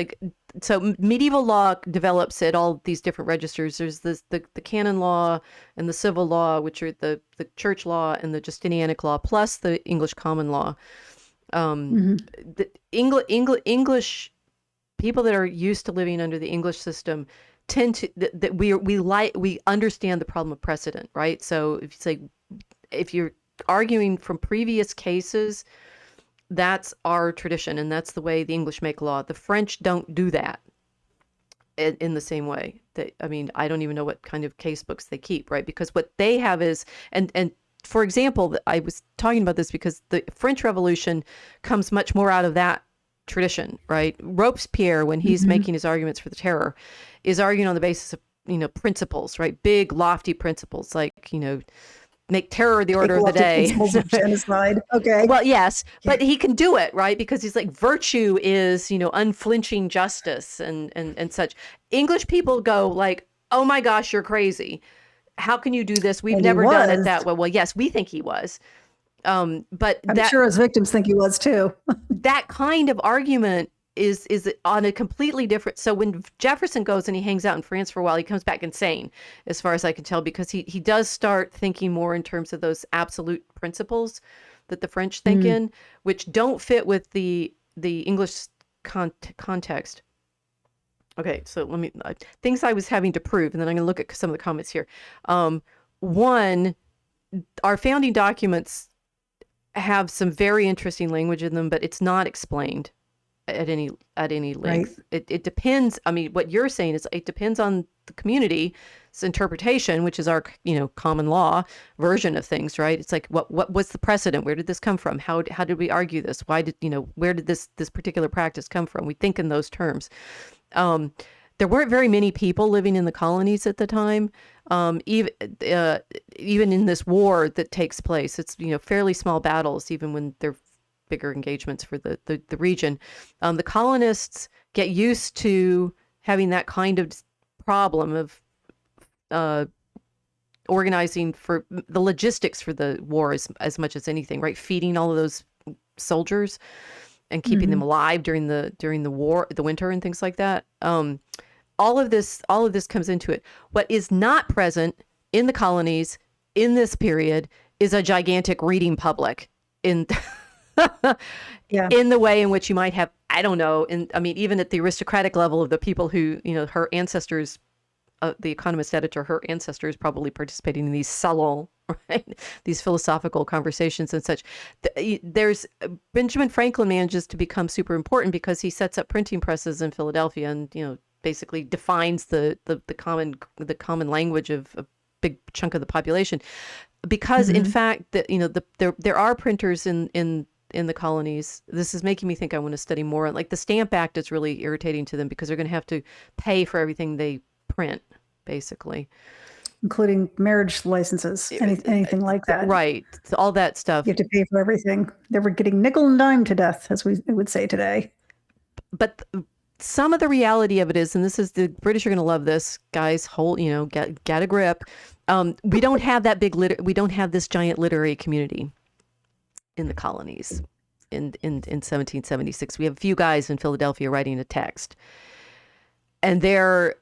so medieval law develops at all these different registers. There's the canon law and the civil law, which are the church law and the Justinianic law, plus the English common law. The English people that are used to living under the English system, tend to that we understand the problem of precedent, right? So if you're arguing from previous cases, that's our tradition, and that's the way the English make law. The French don't do that in the same way. I don't even know what kind of case books they keep, right? Because what they have is, and for example, I was talking about this because the French Revolution comes much more out of that tradition, right? Robespierre, when he's making his arguments for the terror, is arguing on the basis of, principles, right? Big, lofty principles, like, make terror the order of the day. Principles of genocide. Okay. Well, yes, but he can do it, right? Because he's like, virtue is, unflinching justice and such. English people go like, oh my gosh, you're crazy. How can you do this? We've never done it that way. Well, yes, we think he was. But I'm sure his victims think he was too. That kind of argument is on a completely different. So when Jefferson goes and he hangs out in France for a while, he comes back insane, as far as I can tell, because he does start thinking more in terms of those absolute principles that the French think in, which don't fit with the English context. Okay, so let me things I was having to prove, and then I'm going to look at some of the comments here. One, our founding documents have some very interesting language in them, but it's not explained at any length. Right. It depends. I mean, what you're saying is it depends on the community's interpretation, which is our common law version of things, right? It's like what was the precedent? Where did this come from? How did we argue this? Why did where did this particular practice come from? We think in those terms. There weren't very many people living in the colonies at the time. Even in this war that takes place, it's fairly small battles, even when they're bigger engagements for the region. The colonists get used to having that kind of problem of organizing for the logistics for the war as much as anything, right? Feeding all of those soldiers and keeping them alive during the war, the winter and things like that. All of this comes into it. What is not present in the colonies in this period is a gigantic reading public in in the way in which you might have, I don't know, even at the aristocratic level of the people who, her ancestors, the Economist editor, her ancestors probably participating in these salons, right? These philosophical conversations and such. There's Benjamin Franklin manages to become super important because he sets up printing presses in Philadelphia and, basically defines the common language of a big chunk of the population. Because in fact, there are printers in the colonies. This is making me think I want to study more. Like the Stamp Act is really irritating to them because they're going to have to pay for everything they print, basically, including marriage licenses, anything like that. Right, all that stuff. You have to pay for everything. They were getting nickel and dime to death, as we would say today. But some of the reality of it is, and this is, the British are going to love this, guys. Get a grip. We don't have that big we don't have this giant literary community in the colonies in 1776. We have a few guys in Philadelphia writing a text, and therefore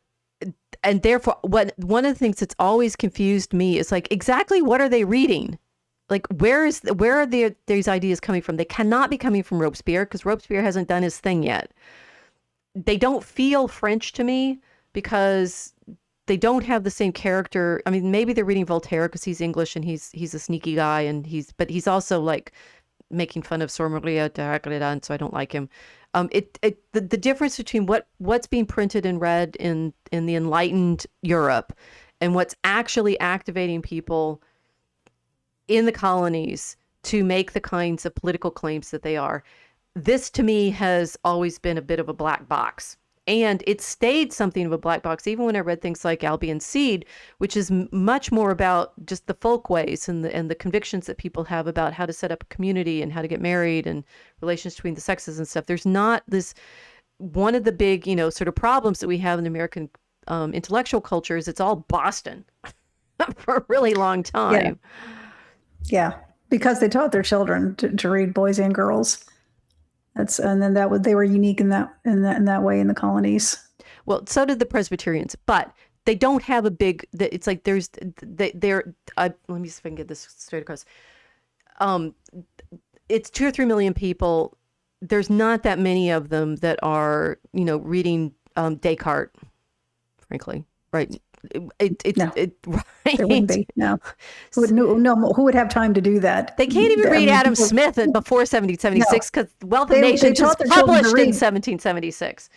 one of the things that's always confused me is like, exactly what are they reading? Like, where are these ideas coming from? They cannot be coming from Robespierre, because Robespierre hasn't done his thing yet. They don't feel French to me because they don't have the same character. I mean, maybe they're reading Voltaire because he's English and he's a sneaky guy, and but he's also like making fun of Sourmalia, and so I don't like him. The difference between what's being printed and read in the enlightened Europe and what's actually activating people in the colonies to make the kinds of political claims that they are. This to me has always been a bit of a black box. And it stayed something of a black box, even when I read things like Albion Seed, which is much more about just the folkways and the convictions that people have about how to set up a community and how to get married and relations between the sexes and stuff. There's not this, one of the big, sort of problems that we have in the American intellectual culture is it's all Boston for a really long time. Yeah, because they taught their children to read boys and girls. And then they were unique in that way in the colonies. Well, so did the Presbyterians, but they don't have a big. It's like let me see if I can get this straight across. It's 2 or 3 million people. There's not that many of them that are reading Descartes, for frankly, right? No, Right. there wouldn't be. No. Who would have time to do that? They can't even read Adam people, Smith before no, 1776 because Wealth of they Nations is taught their children to published in read. 1776.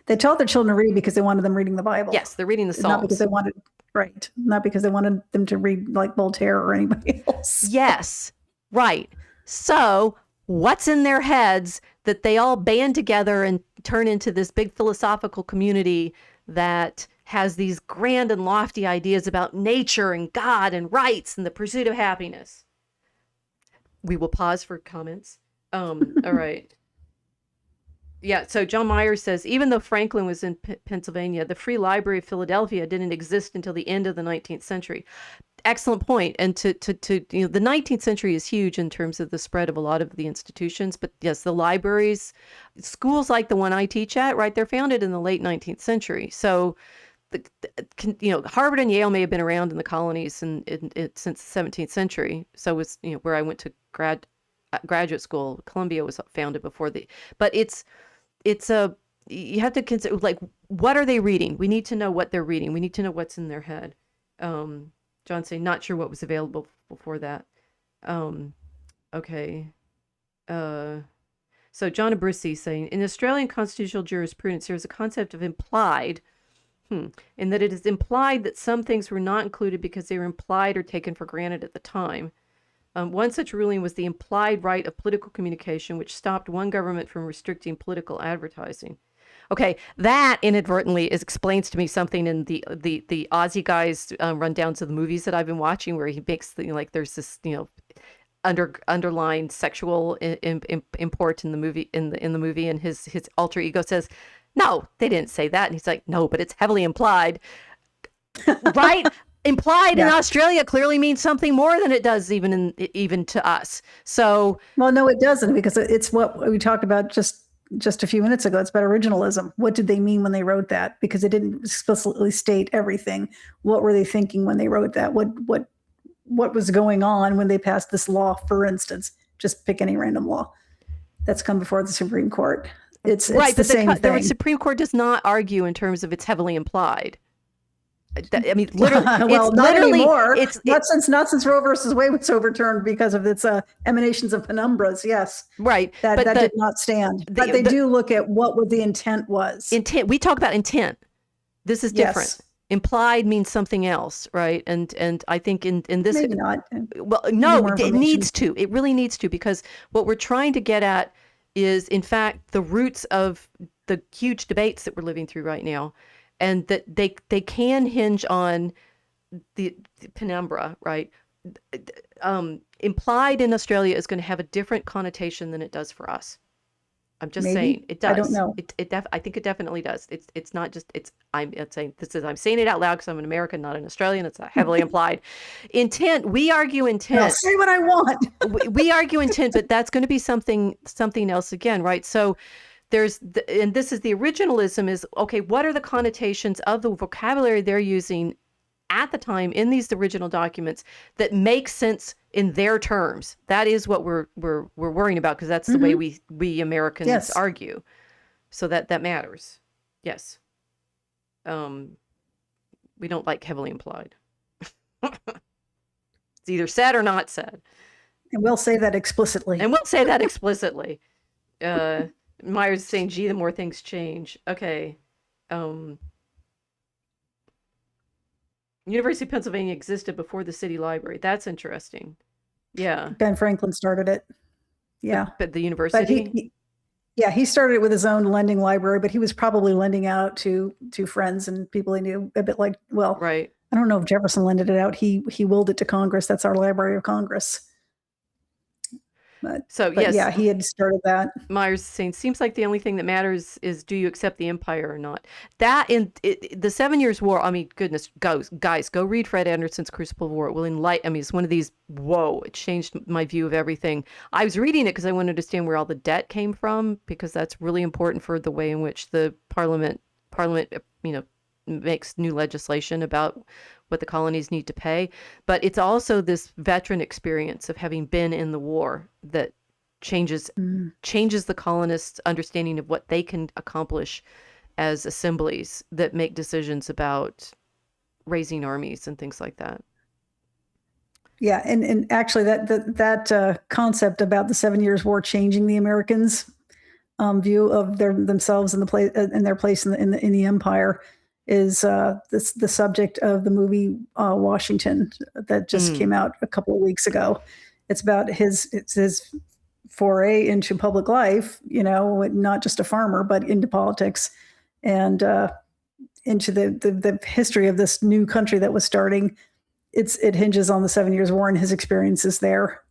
They taught their children to read because they wanted them reading the Bible. Yes, they're reading the Psalms. Not because they wanted, right. Not because they wanted them to read like Voltaire or anybody else. Yes, right. So what's in their heads that they all band together and turn into this big philosophical community that has these grand and lofty ideas about nature and God and rights and the pursuit of happiness? We will pause for comments. All right. Yeah, so John Myers says, even though Franklin was in Pennsylvania, the Free Library of Philadelphia didn't exist until the end of the 19th century. Excellent point. And to the 19th century is huge in terms of the spread of a lot of the institutions. But yes, the libraries, schools like the one I teach at, right, they're founded in the late 19th century. So, Harvard and Yale may have been around in the colonies since the 17th century. So was, where I went to graduate school. Columbia was founded before but you have to consider, like, what are they reading? We need to know what they're reading. We need to know what's in their head. John saying, not sure what was available before that. Okay. So John Abrisi saying, in Australian constitutional jurisprudence, there is a concept of implied, in that it is implied that some things were not included because they were implied or taken for granted at the time. One such ruling was the implied right of political communication, which stopped one government from restricting political advertising. Okay, that inadvertently explains to me something in the Aussie guys rundowns of the movies that I've been watching, where he makes there's this underlying sexual import in the movie in the movie, and his alter ego says, "No, they didn't say that," and he's like, "No, but it's heavily implied." Right? Implied in Australia clearly means something more than it does even to us. So, well, no, it doesn't, because it's what we talked about just a few minutes ago. It's about originalism. What did they mean when they wrote that? Because it didn't explicitly state everything. What were they thinking when they wrote that? What was going on when they passed this law, for instance? Just pick any random law that's come before the Supreme Court. It's right, the same thing. The Supreme Court does not argue in terms of it's heavily implied. I mean, literally, well, not anymore. Not since Roe versus Wade was overturned because of its emanations of penumbras. Yes, right. That did not stand. But they do look at what the intent was. Intent. We talk about intent. This is different. Yes. Implied means something else, right? And I think in this, maybe not. Well, no, it needs to. It really needs to, because what we're trying to get at is, in fact, the roots of the huge debates that we're living through right now. And that they can hinge on the penumbra, right? Implied in Australia is going to have a different connotation than it does for us. I'm just saying it does. I don't know. I think it definitely does. It's not just I'm saying it out loud because I'm an American, not an Australian. It's heavily implied. Intent. We argue intent. I'll say what I want. we argue intent, but that's going to be something else again, right? So. And this is the originalism is, okay, what are the connotations of the vocabulary they're using at the time in these original documents that make sense in their terms? That is what we're worrying about, because that's the way we Americans argue. So that matters. Yes. We don't like heavily implied. It's either said or not said. And we'll say that explicitly. Myers is saying, gee, the more things change. Okay. University of Pennsylvania existed before the city library. That's interesting. Yeah. Ben Franklin started it. Yeah. But the university? But he started it with his own lending library, but he was probably lending out to friends and people he knew, a bit like, well, right. I don't know if Jefferson lended it out. He willed it to Congress. That's our Library of Congress. But yes, he had started that. Myers is saying, seems like the only thing that matters is, do you accept the empire or not? That in the 7 Years' War. I mean, goodness, guys, go read Fred Anderson's Crucible War. It will enlighten. I mean, it's one of these. Whoa! It changed my view of everything. I was reading it because I wanted to understand where all the debt came from, because that's really important for the way in which the Parliament, makes new legislation about what the colonies need to pay. But it's also this veteran experience of having been in the war that changes the colonists' understanding of what they can accomplish as assemblies that make decisions about raising armies and things like that. Yeah, and actually that concept about the 7 Years' War changing the Americans' view of themselves and their place in the empire is the subject of the movie Washington that just came out a couple of weeks ago. It's about his foray into public life, not just a farmer, but into politics and into the history of this new country that was starting. It hinges on the 7 Years' War and his experiences there.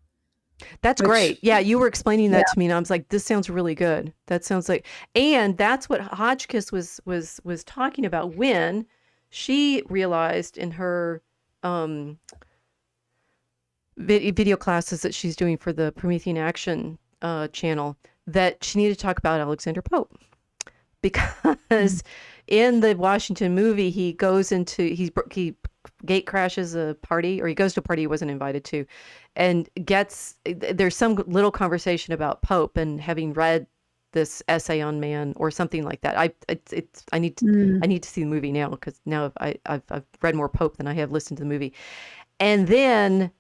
That's great. Yeah, you were explaining that to me, and I was like, "This sounds really good." That sounds like, and that's what Hotchkiss was talking about when she realized in her video classes that she's doing for the Promethean Action channel that she needed to talk about Alexander Pope, because in the Washington movie he goes into he gate crashes a party, or he goes to a party he wasn't invited to, and there's some little conversation about Pope and having read this essay on man or something like that. I need to see the movie now, because now I've read more Pope than I have listened to the movie. And then,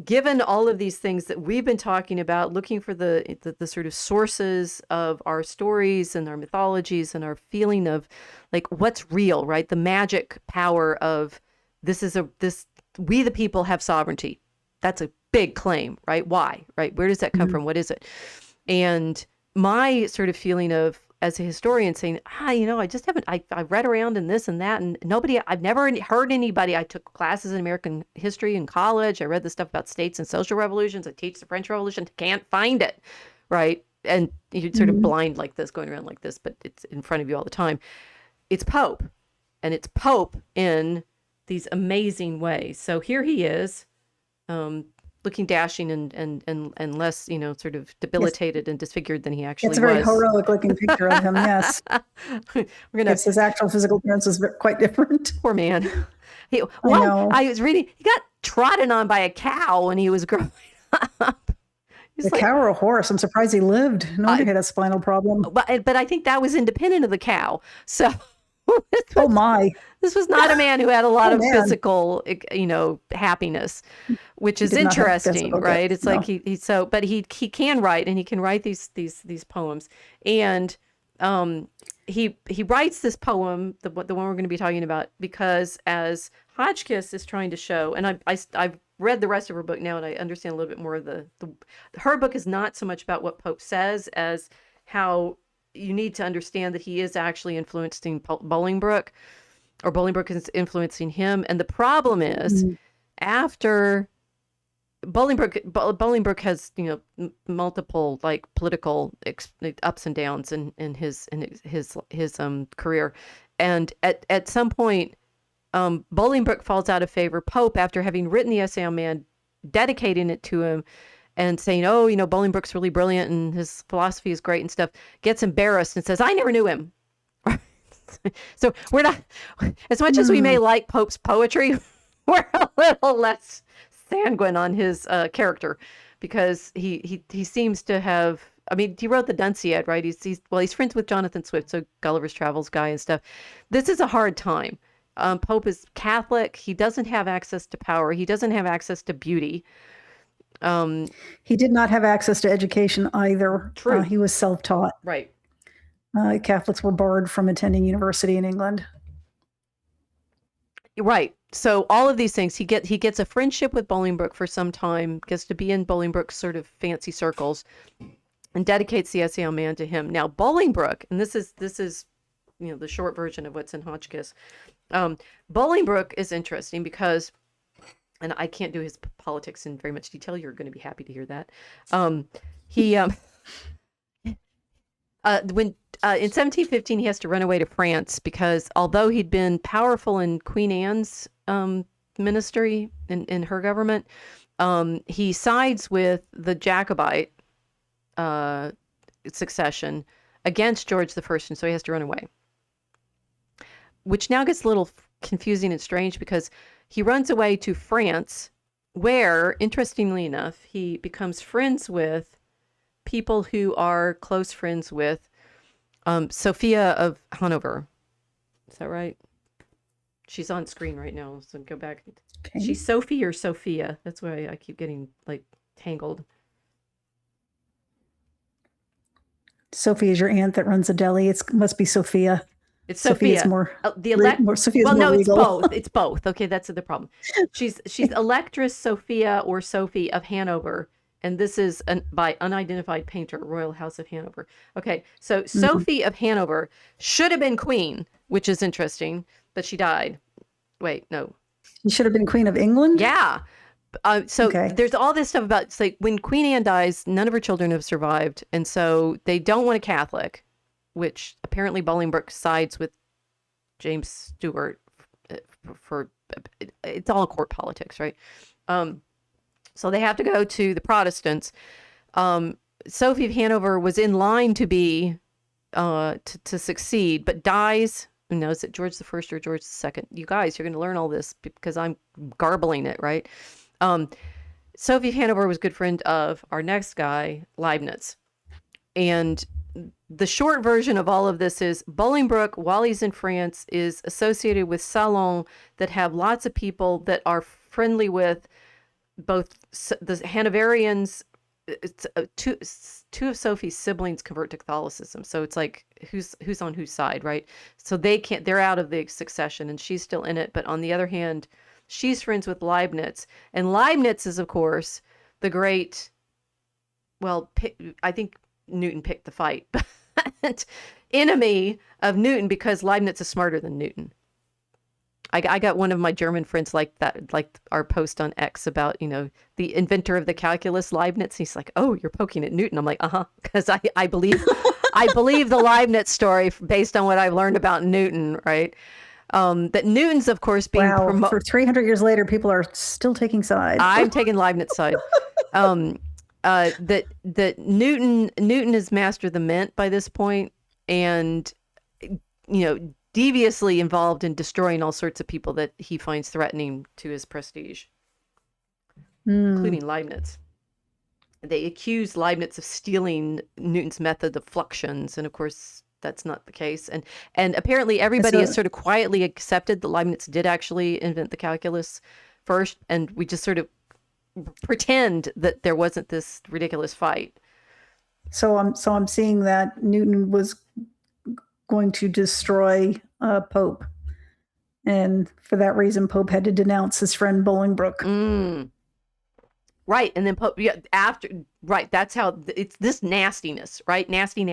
given all of these things that we've been talking about, looking for the sort of sources of our stories and our mythologies and our feeling of like what's real, right? The magic power of we the people have sovereignty. That's a big claim, right? Why, right? Where does that come from? What is it? And my sort of feeling of, as a historian, saying, I just haven't, I read around in this and that, and I've never heard anybody. I took classes in American history in college. I read the stuff about states and social revolutions. I teach the French Revolution. Can't find it, right? And you're sort of blind like this, going around like this, but it's in front of you all the time. It's Pope, and it's Pope in these amazing ways. So here he is, looking dashing and less, sort of debilitated and disfigured than he actually was. It's a very heroic looking picture of him, yes. His actual physical appearance was quite different. Poor man. I was reading, he got trodden on by a cow when he was growing up. Cow or a horse? I'm surprised he lived. No wonder he had a spinal problem. But I think that was independent of the cow. So this was not a man who had a lot of physical, happiness, which is interesting, right? It's like but he can write, and he can write these poems, and he writes this poem, the one we're going to be talking about, because as Hotchkiss is trying to show, and I've read the rest of her book now, and I understand a little bit more of her book is not so much about what Pope says as how you need to understand that he is actually influencing Bolingbroke, or Bolingbroke is influencing him. And the problem is, after Bolingbroke has, multiple like political ups and downs in his career. And at some point, Bolingbroke falls out of favor. Pope, after having written the essay on man, dedicating it to him, and saying, Bolingbroke's really brilliant and his philosophy is great and stuff, gets embarrassed and says, I never knew him. So we're not, as much as we may like Pope's poetry, we're a little less sanguine on his character, because he seems to have, he wrote the Dunciad, right? He's friends with Jonathan Swift, so Gulliver's Travels guy and stuff. This is a hard time. Pope is Catholic. He doesn't have access to power. He doesn't have access to beauty. He did not have access to education either. True. He was self-taught. Right. Catholics were barred from attending university in England. Right. So all of these things, he gets a friendship with Bolingbroke for some time, gets to be in Bolingbroke's sort of fancy circles, and dedicates the essay on man to him. Now Bolingbroke, and this is the short version of what's in Hotchkiss. Bolingbroke is interesting because, and I can't do his politics in very much detail. You're going to be happy to hear that. When in 1715 he has to run away to France, because although he'd been powerful in Queen Anne's ministry in her government, he sides with the Jacobite succession against George I, and so he has to run away. Which now gets a little confusing and strange, because he runs away to France, where, interestingly enough, he becomes friends with people who are close friends with Sophia of Hanover. Is that right? She's on screen right now, so go back. Okay. She's Sophie or Sophia. That's why I keep getting like tangled. Sophie is your aunt that runs a deli. It must be Sophia. It's Sophia. Sophia's more Sophia's well, more no, legal. It's both. Okay, that's the problem. She's Electress Sophia or Sophie of Hanover, and this is by unidentified painter, Royal House of Hanover. Okay, so Sophie of Hanover should have been queen, which is interesting, but she died. Wait, no. She should have been Queen of England? Yeah. There's all this stuff about, like, when Queen Anne dies, none of her children have survived, and so they don't want a Catholic, which apparently Bolingbroke sides with James Stewart for it's all court politics, right? So they have to go to the Protestants. Sophie of Hanover was in line to be to succeed, but dies. Who knows, is it George the First or George the Second? You guys, you're going to learn all this because I'm garbling it, right? Sophie of Hanover was a good friend of our next guy, Leibniz. And the short version of all of this is Bolingbroke, while he's in France, is associated with salons that have lots of people that are friendly with both the Hanoverians. Two of Sophie's siblings convert to Catholicism, so it's like who's on whose side, right? So they're out of the succession, and she's still in it. But on the other hand, she's friends with Leibniz, and Leibniz is, of course, the great. Well, I think Newton picked the fight, but enemy of Newton because Leibniz is smarter than Newton. I got one of my German friends like that, like our post on X about, the inventor of the calculus, Leibniz. He's like, oh, you're poking at Newton. I'm like, because I believe the Leibniz story based on what I've learned about Newton, right? That Newton's, of course, being for 300 years later, people are still taking sides. I'm taking Leibniz side. That Newton has mastered the mint by this point, and deviously involved in destroying all sorts of people that he finds threatening to his prestige, including Leibniz. They accuse Leibniz of stealing Newton's method of fluxions, and of course that's not the case. And apparently everybody has sort of quietly accepted that Leibniz did actually invent the calculus first, and we just sort of pretend that there wasn't this ridiculous fight. So I'm seeing that Newton was going to destroy Pope, and for that reason Pope had to denounce his friend Bolingbroke. Right, and then Pope after, right, that's how it's this nastiness, right? Nasty. In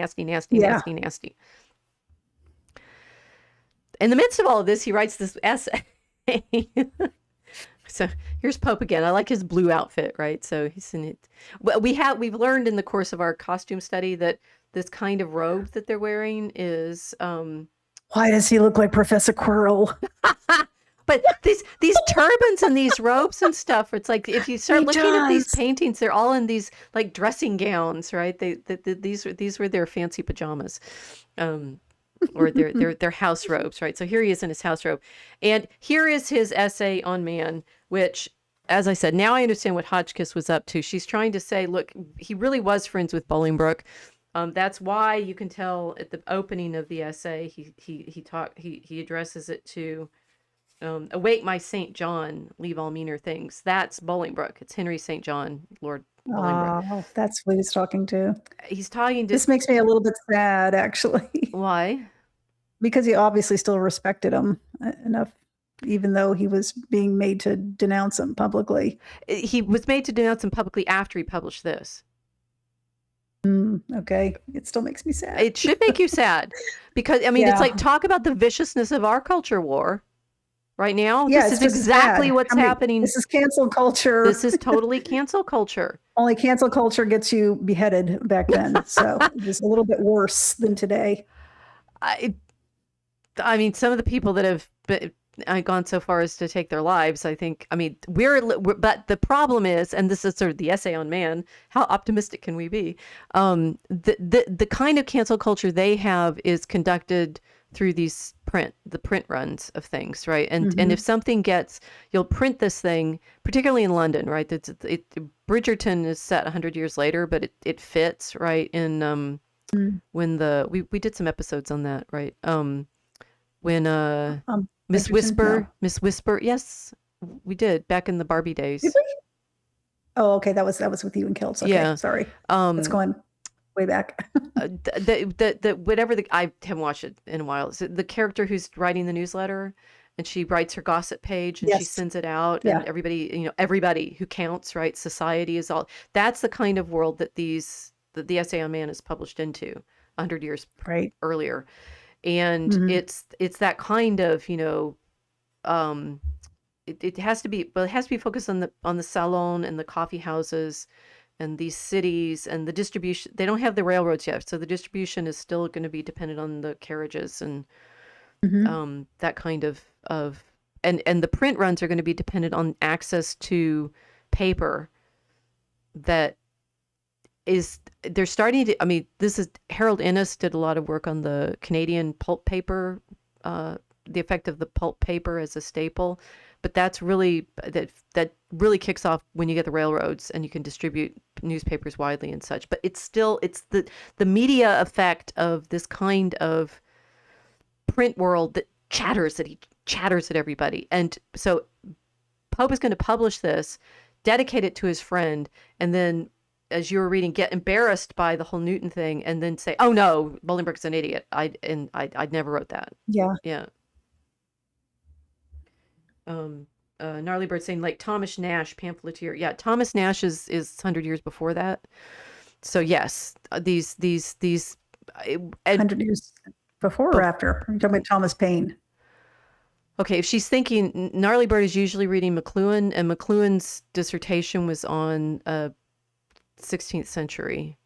the midst of all of this, he writes this essay. So here's Pope again. I like his blue outfit, right? So he's in it. Well, we've learned in the course of our costume study that this kind of robe that they're wearing is why does he look like Professor Quirrell? But these turbans and these robes and stuff, it's like if you start looking at these paintings, they're all in these like dressing gowns, right? These were their fancy pajamas. Or their house robes, right? So here he is in his house robe. And here is his essay on man, which, as I said, now I understand what Hotchkiss was up to. She's trying to say, look, he really was friends with Bolingbroke. That's why you can tell at the opening of the essay, he addresses it to awake my St. John, leave all meaner things. That's Bolingbroke. It's Henry St. John, Lord Bolingbroke. Oh, that's what he's talking to. He's talking to. This makes me a little bit sad, actually. Why? Because he obviously still respected him enough, even though he was being made to denounce him publicly. He was made to denounce him publicly after he published this. Okay. It still makes me sad. It should make you sad because, I mean, it's like, talk about the viciousness of our culture war right now. Yeah, this is exactly what's happening. This is cancel culture. This is totally cancel culture. Only cancel culture gets you beheaded back then. So it was a little bit worse than today. I mean, some of the people that have gone so far as to take their lives, I think, I mean, but the problem is, and this is sort of the essay on man, how optimistic can we be? The kind of cancel culture they have is conducted through these print runs of things, right? And and if something you'll print this thing, particularly in London, right? Bridgerton is set 100 years later, but it fits, right, in when we did some episodes on that, right? When Miss Whisper, yes, we did back in the Barbie days. Did we? Oh, okay, that was with you and Kilts. Okay, yeah. Sorry, it's going way back. Whatever I haven't watched it in a while. So the character who's writing the newsletter, and she writes her gossip page and she sends it out, and everybody who counts, right? Society is all. That's the kind of world that the Essay on Man is published into 100 years earlier, and it's that kind of it has to be, but it has to be focused on the salon and the coffee houses and these cities and the distribution. They don't have the railroads yet, so the distribution is still going to be dependent on the carriages and that kind of and the print runs are going to be dependent on access to paper. They're starting to, Harold Innis did a lot of work on the Canadian pulp paper, the effect of the pulp paper as a staple. But that's really, that really kicks off when you get the railroads and you can distribute newspapers widely and such. But it's the media effect of this kind of print world that chatters at everybody. And so Pope is going to publish this, dedicate it to his friend, and then, as you were reading, get embarrassed by the whole Newton thing, and then say, "Oh no, Bolingbroke's an idiot. I never wrote that." Yeah. Gnarly Bird saying, like Thomas Nash, pamphleteer. Yeah, Thomas Nash is 100 years before that. So yes, these 100 years before or after? I'm talking about Thomas Paine. Okay, if she's thinking, Gnarly Bird is usually reading McLuhan, and McLuhan's dissertation was on 16th century.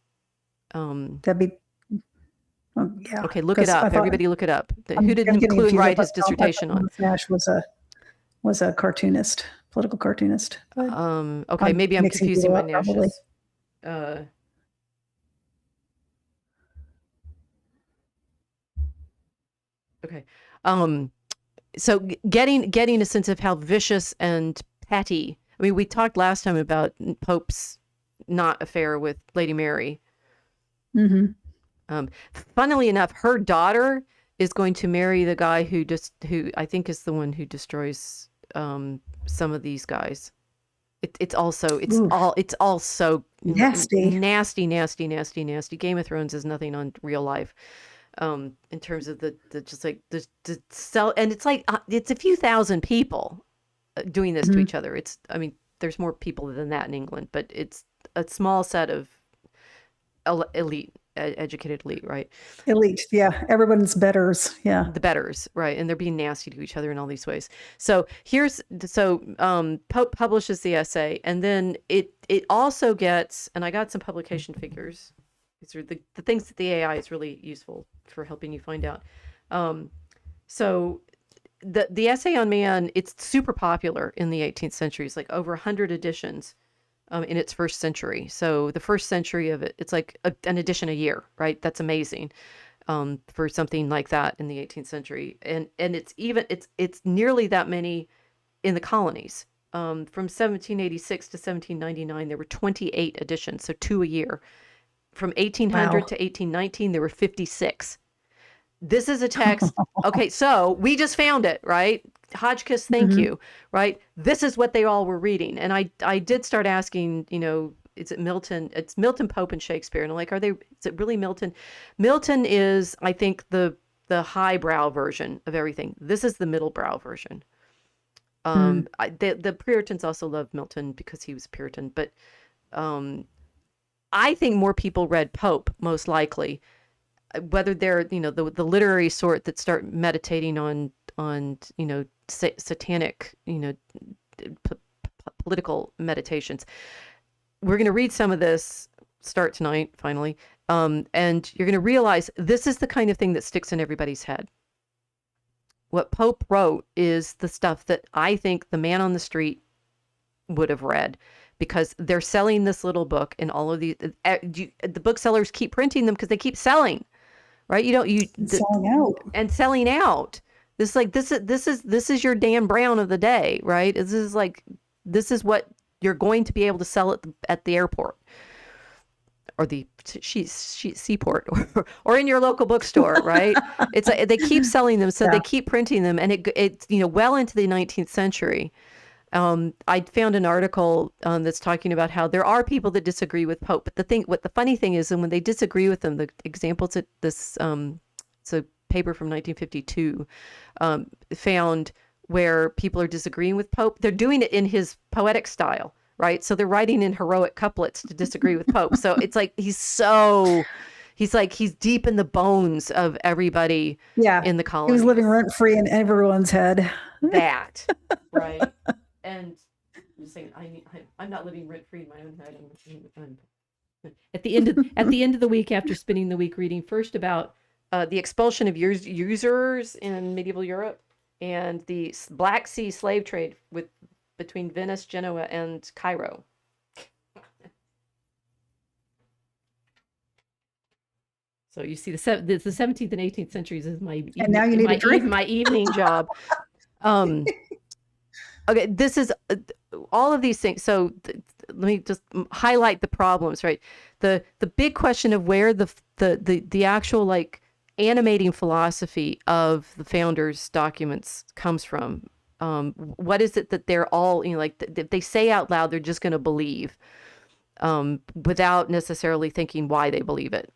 That'd be, yeah. Okay, look it up. Everybody look it up. Who did McLuhan write his dissertation on? Nash was a cartoonist, political cartoonist. Okay, maybe I'm confusing my Nashes. Okay. So getting a sense of how vicious and petty. I mean, we talked last time about Pope's not affair with Lady Mary. Funnily enough, her daughter is going to marry the guy who I think is the one who destroys some of these guys. It's all so nasty. Game of Thrones is nothing on real life. In terms of the cell, and it's like it's a few thousand people doing this to each other. There's more people than that in England, but it's a small set of educated elite, right? Elite, yeah. Everyone's betters, yeah. The betters, right? And they're being nasty to each other in all these ways. So Pope publishes the essay, and then it also gets, and I got some publication figures. These are the things that the AI is really useful for helping you find out. So the Essay on Man, it's super popular in the 18th century. It's like over 100 editions in its first century. So the first century of it, it's like an edition a year, right? That's amazing for something like that in the 18th century. And it's nearly that many in the colonies. From 1786 to 1799, there were 28 editions, so 2 a year. From 1800 to 1819, there were 56. This is a text. Okay, so we just found it, right? Hotchkiss, thank you, right? This is what they all were reading. And I did start asking, is it Milton? It's Milton, Pope, and Shakespeare. And I'm like, is it really Milton? Milton is, I think, the highbrow version of everything. This is the middlebrow version. The Puritans also loved Milton because he was a Puritan, but I think more people read Pope, most likely, whether they're, the literary sort that start meditating on satanic, political meditations. We're going to read some of this, start tonight, finally. And you're going to realize this is the kind of thing that sticks in everybody's head. What Pope wrote is the stuff that I think the man on the street would have read, because they're selling this little book, and all of the booksellers keep printing them because they keep selling, right? Selling out. This is your Dan Brown of the day, right? This is what you're going to be able to sell at the airport or the Seaport or in your local bookstore, right? It's like they keep selling them, so they keep printing them, and it well into the 19th century. I found an article that's talking about how there are people that disagree with Pope, but the funny thing is, and when they disagree with them, the examples at this, it's a paper from 1952, found where people are disagreeing with Pope. They're doing it in his poetic style, right? So they're writing in heroic couplets to disagree with Pope. So it's like he's deep in the bones of everybody in the colonies. He was living rent free in everyone's head. That, right? And I'm just saying, I'm not living rent free in my own head. At the end of the week, after spending the week reading first about the expulsion of usurers in medieval Europe and the Black Sea slave trade between Venice, Genoa, and Cairo. So you see, the 17th and 18th centuries is my evening job. Okay, this is all of these things. So let me just highlight the problems, right? The big question of where the actual like animating philosophy of the founders' documents comes from. What is it that they're all, like if they say out loud, they're just going to believe without necessarily thinking why they believe it.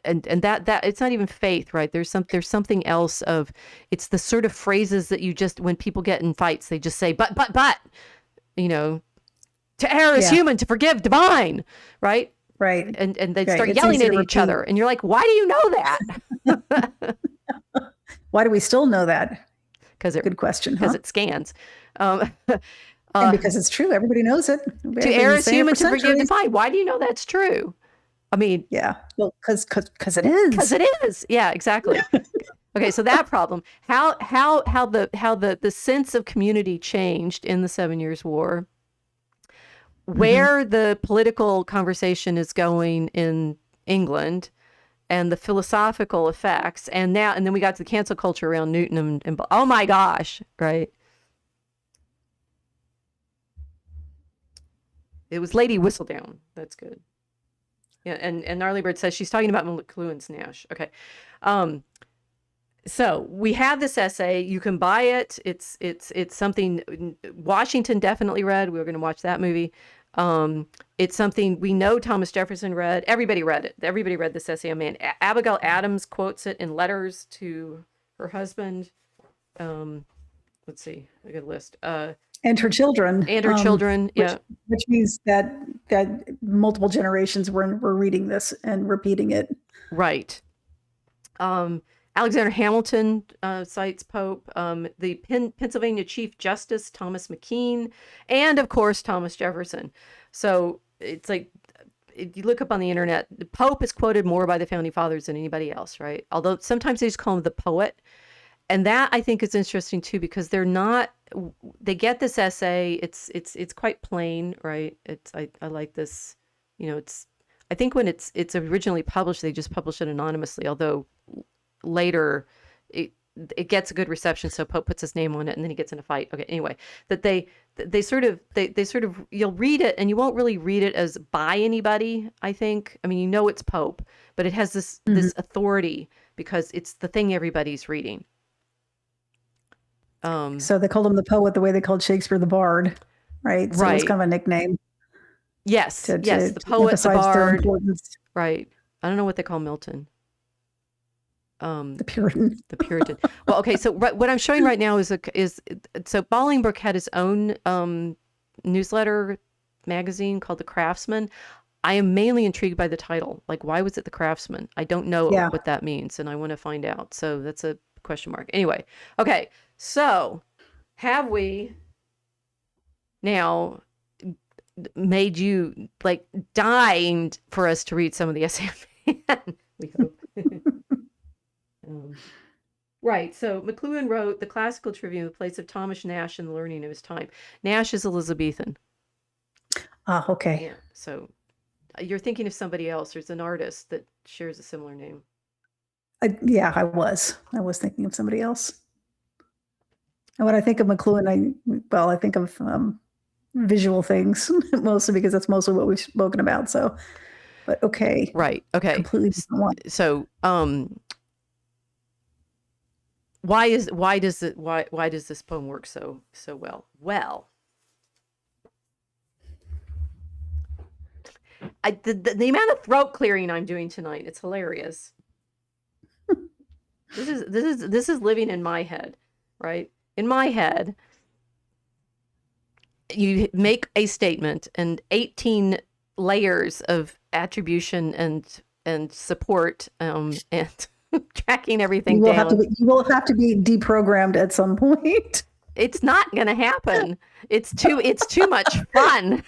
And that it's not even faith, right? There's something else of, it's the sort of phrases that you just, when people get in fights, they just say, but, to err is human, to forgive divine, right? Right. And they start yelling at each other. And you're like, why do you know that? Why do we still know that? Good question. Because it scans. And because it's true. Everybody knows it. To err is human, to forgive divine. Why do you know that's true? I mean, yeah, well, because it is. Because it is. Yeah, exactly. Okay, so that problem, how the sense of community changed in the 7 Years' War, where the political conversation is going in England, and the philosophical effects, and then we got to the cancel culture around Newton and oh my gosh, right? It was Lady Whistledown. That's good. Yeah, and Gnarly Bird says she's talking about McLuhan's Nash. Okay. So we have this essay. You can buy it. It's something Washington definitely read. We were going to watch that movie. It's something we know Thomas Jefferson read. Everybody read it. Everybody read this essay. Man, Abigail Adams quotes it in letters to her husband. Let's see. I got a list. And her children. And her children, which means that multiple generations were reading this and repeating it. Right. Alexander Hamilton cites Pope, the Pennsylvania Chief Justice Thomas McKean, and of course Thomas Jefferson. So it's like, if you look up on the internet, the Pope is quoted more by the Founding Fathers than anybody else, right? Although sometimes they just call him the poet. And that I think is interesting too, because they get this essay. It's quite plain, right? I like this, I think when it's originally published, they just publish it anonymously, although later it gets a good reception. So Pope puts his name on it and then he gets in a fight. Okay. Anyway, that they sort of, you'll read it and you won't really read it as by anybody. I think, it's Pope, but it has this authority because it's the thing everybody's reading. So they called him the poet the way they called Shakespeare the bard, right? So it was kind of a nickname. Yes, the poet, the bard. Right. I don't know what they call Milton. The Puritan. The Puritan. Well, okay. So what I'm showing right now is so Bolingbroke had his own newsletter magazine called The Craftsman. I am mainly intrigued by the title. Like, why was it The Craftsman? I don't know what that means, and I want to find out. So that's a question mark. Anyway, okay. So, have we now made you like dying for us to read some of the essay? We hope. Right. So McLuhan wrote the classical trivia in the place of Thomas Nash in the learning of his time. Nash is Elizabethan. Okay. Yeah. So you're thinking of somebody else. There's an artist that shares a similar name. I was thinking of somebody else. And when I think of McLuhan, I think of visual things mostly because that's mostly what we've spoken about. So but okay. Right. Okay. Completely different one. So, why does this poem work so well? Well, the amount of throat clearing I'm doing tonight, it's hilarious. This is living in my head, right? In my head, you make a statement and 18 layers of attribution and support and tracking everything down. You will have to be deprogrammed at some point. It's not going to happen. It's too much fun.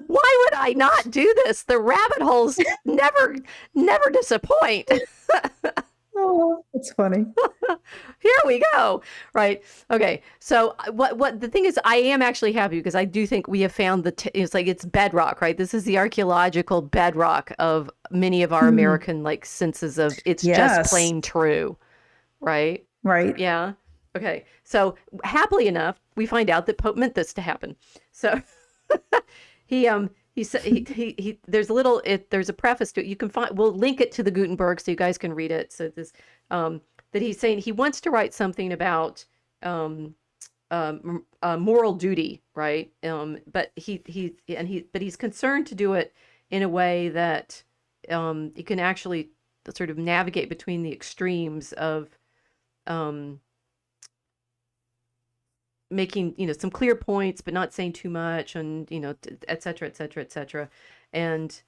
Why would I not do this? The rabbit holes never disappoint. Oh, it's funny. Here we go. Right. Okay. So what the thing is, I am actually happy because I do think we have found it's bedrock, right? This is the archaeological bedrock of many of our American senses of it's just plain true. Right. Right. Yeah. Okay. So happily enough, we find out that Pope meant this to happen. So he said there's a preface to it. You can we'll link it to the Gutenberg so you guys can read it. So this that he's saying he wants to write something about moral duty, right? But he's concerned to do it in a way that you can actually sort of navigate between the extremes of making some clear points but not saying too much, and et cetera, et cetera, et cetera. And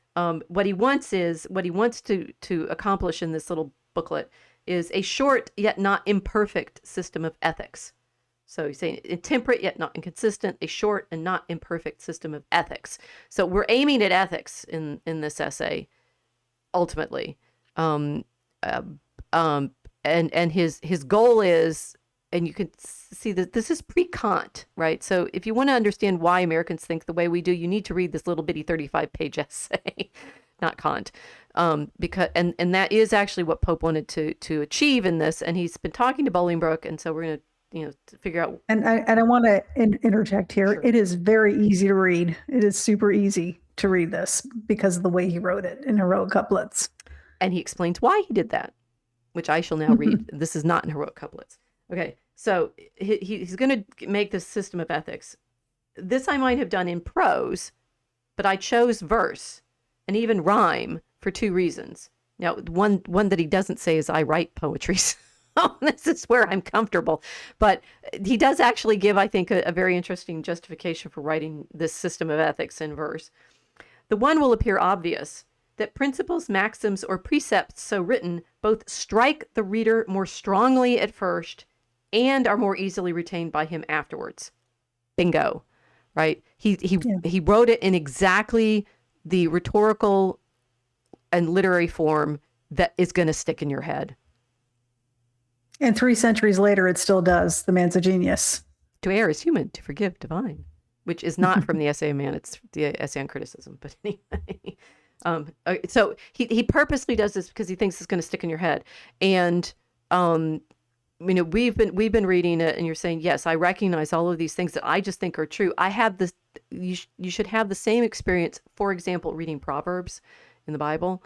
what he wants to accomplish in this little booklet is a short yet not imperfect system of ethics. So he's saying temperate yet not inconsistent, a short and not imperfect system of ethics. So we're aiming at ethics in this essay ultimately. And his goal is, and you can see that this is pre-Kant, right? So if you want to understand why Americans think the way we do, you need to read this little bitty 35-page essay, not Kant, because and that is actually what Pope wanted to achieve in this. And he's been talking to Bolingbroke, and so we're going to figure out. And I want to interject here. Sure. It is very easy to read. It is super easy to read this because of the way he wrote it in heroic couplets. And he explains why he did that, which I shall now read. This is not in heroic couplets. Okay, so he's going to make this system of ethics. This I might have done in prose, but I chose verse and even rhyme for two reasons. Now, one that he doesn't say is I write poetry. So this is where I'm comfortable. But he does actually give, I think, a very interesting justification for writing this system of ethics in verse. The one will appear obvious, that principles, maxims, or precepts so written both strike the reader more strongly at first and are more easily retained by him afterwards. Bingo, right? He wrote it in exactly the rhetorical and literary form that is going to stick in your head. And 3 centuries later, it still does. The man's a genius. To err is human, to forgive divine, which is not from the Essay of Man. It's the Essay on Criticism. But anyway, so he purposely does this because he thinks it's going to stick in your head. And we've been reading it, and you're saying, yes, I recognize all of these things that I just think are true. I have this. You should have the same experience. For example, reading Proverbs in the Bible.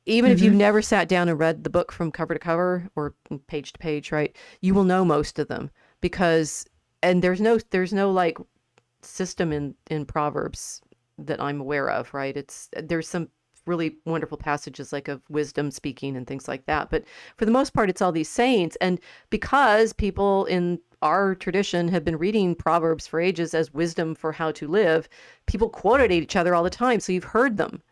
Even if you've never sat down and read the book from cover to cover or page to page, right? You will know most of them because, and there's no like system in Proverbs that I'm aware of, right? There's some really wonderful passages like of wisdom speaking and things like that. But for the most part, it's all these sayings. And because people in our tradition have been reading Proverbs for ages as wisdom for how to live, people quote it at each other all the time. So you've heard them.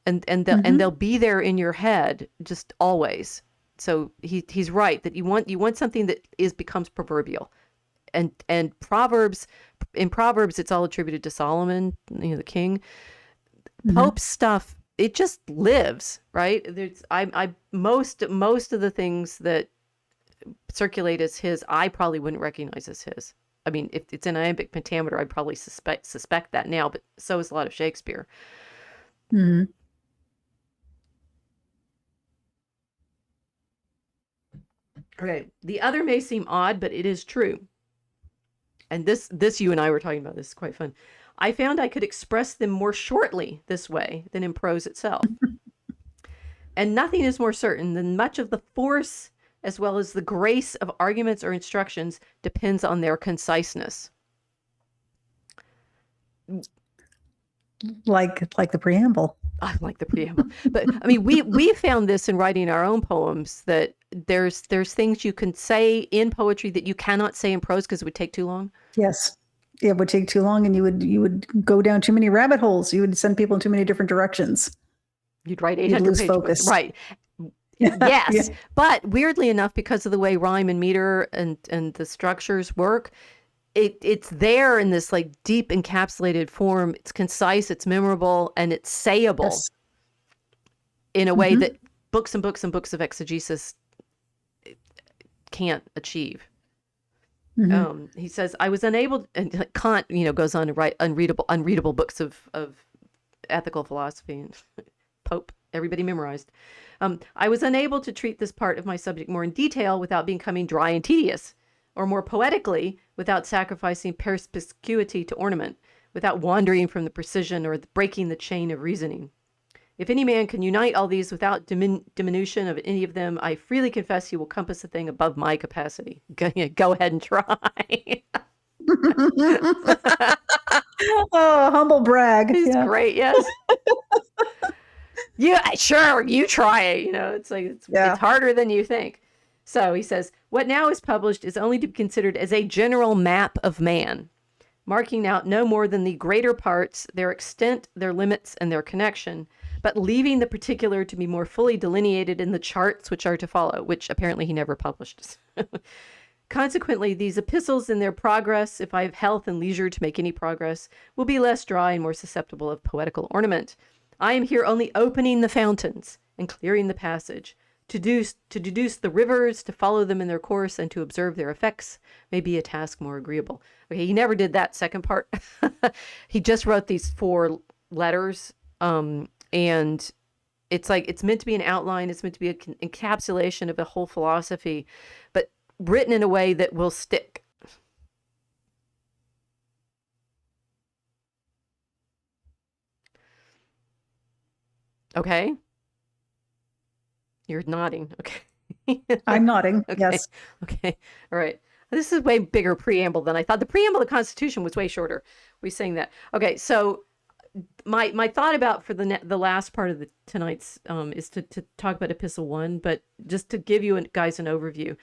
And they'll be there in your head just always. So he's right that you want something that becomes proverbial, and in Proverbs it's all attributed to Solomon, the king. Pope's stuff, it just lives, right? There's most of the things that circulate as his, I probably wouldn't recognize as his. I mean, if it's in iambic pentameter, I'd probably suspect that now, but so is a lot of Shakespeare. Mm-hmm. Okay, the other may seem odd, but it is true. And this you and I were talking about. This is quite fun. I found I could express them more shortly this way than in prose itself. And nothing is more certain than much of the force as well as the grace of arguments or instructions depends on their conciseness. Like the preamble. I like the preamble. But I mean, we found this in writing our own poems, that there's things you can say in poetry that you cannot say in prose because it would take too long. Yes. It would take too long, and you would go down too many rabbit holes. You would send people in too many different directions. You'd write 800 page books. Right. Yes. Yeah. But weirdly enough, because of the way rhyme and meter and the structures work, it's there in this like deep encapsulated form. It's concise, it's memorable, and it's sayable in a way that books and books and books of exegesis can't achieve. He says, I was unable, and Kant, goes on to write unreadable books of ethical philosophy, and Pope, everybody memorized. I was unable to treat this part of my subject more in detail without becoming dry and tedious, or more poetically without sacrificing perspicuity to ornament, without wandering from the precision or breaking the chain of reasoning. If any man can unite all these without diminution of any of them, I freely confess he will compass a thing above my capacity. Go ahead and try. Oh, humble brag. He's great, yes. Sure, you try it. It's like it's harder than you think. So he says, what now is published is only to be considered as a general map of man, marking out no more than the greater parts, their extent, their limits, and their connection, but leaving the particular to be more fully delineated in the charts which are to follow, which apparently he never published. Consequently, these epistles in their progress, if I have health and leisure to make any progress, will be less dry and more susceptible of poetical ornament. I am here only opening the fountains and clearing the passage. To deduce the rivers, to follow them in their course, and to observe their effects may be a task more agreeable. Okay, he never did that second part. He just wrote these 4 letters, and it's like it's meant to be an outline. It's meant to be an encapsulation of a whole philosophy, but written in a way that will stick. Okay. You're nodding. Okay. I'm nodding. Okay. Yes. Okay. All right. This is way bigger preamble than I thought. The preamble of the Constitution was way shorter. We saying that. Okay. So my thought about for the last part of tonight's is to talk about Epistle 1, but just to give you guys an overview.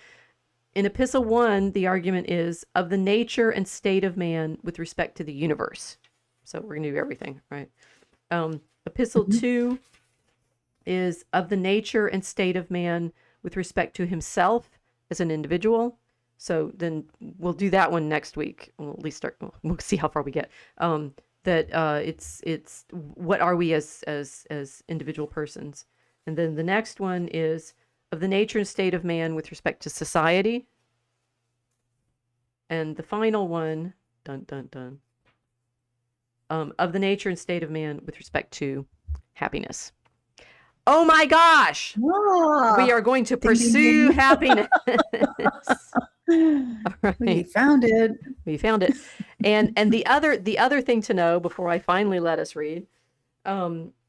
In Epistle 1, the argument is of the nature and state of man with respect to the universe. So we're going to do everything, right? Epistle 2 is of the nature and state of man with respect to himself as an individual. So then we'll do that one next week. We'll at least start. We'll see how far we get. It's what are we as individual persons, and then the next one is of the nature and state of man with respect to society, and the final one, of the nature and state of man with respect to happiness. Oh my gosh! We are going to pursue happiness. Right. We found it. We found it. And the other thing to know before I finally let us read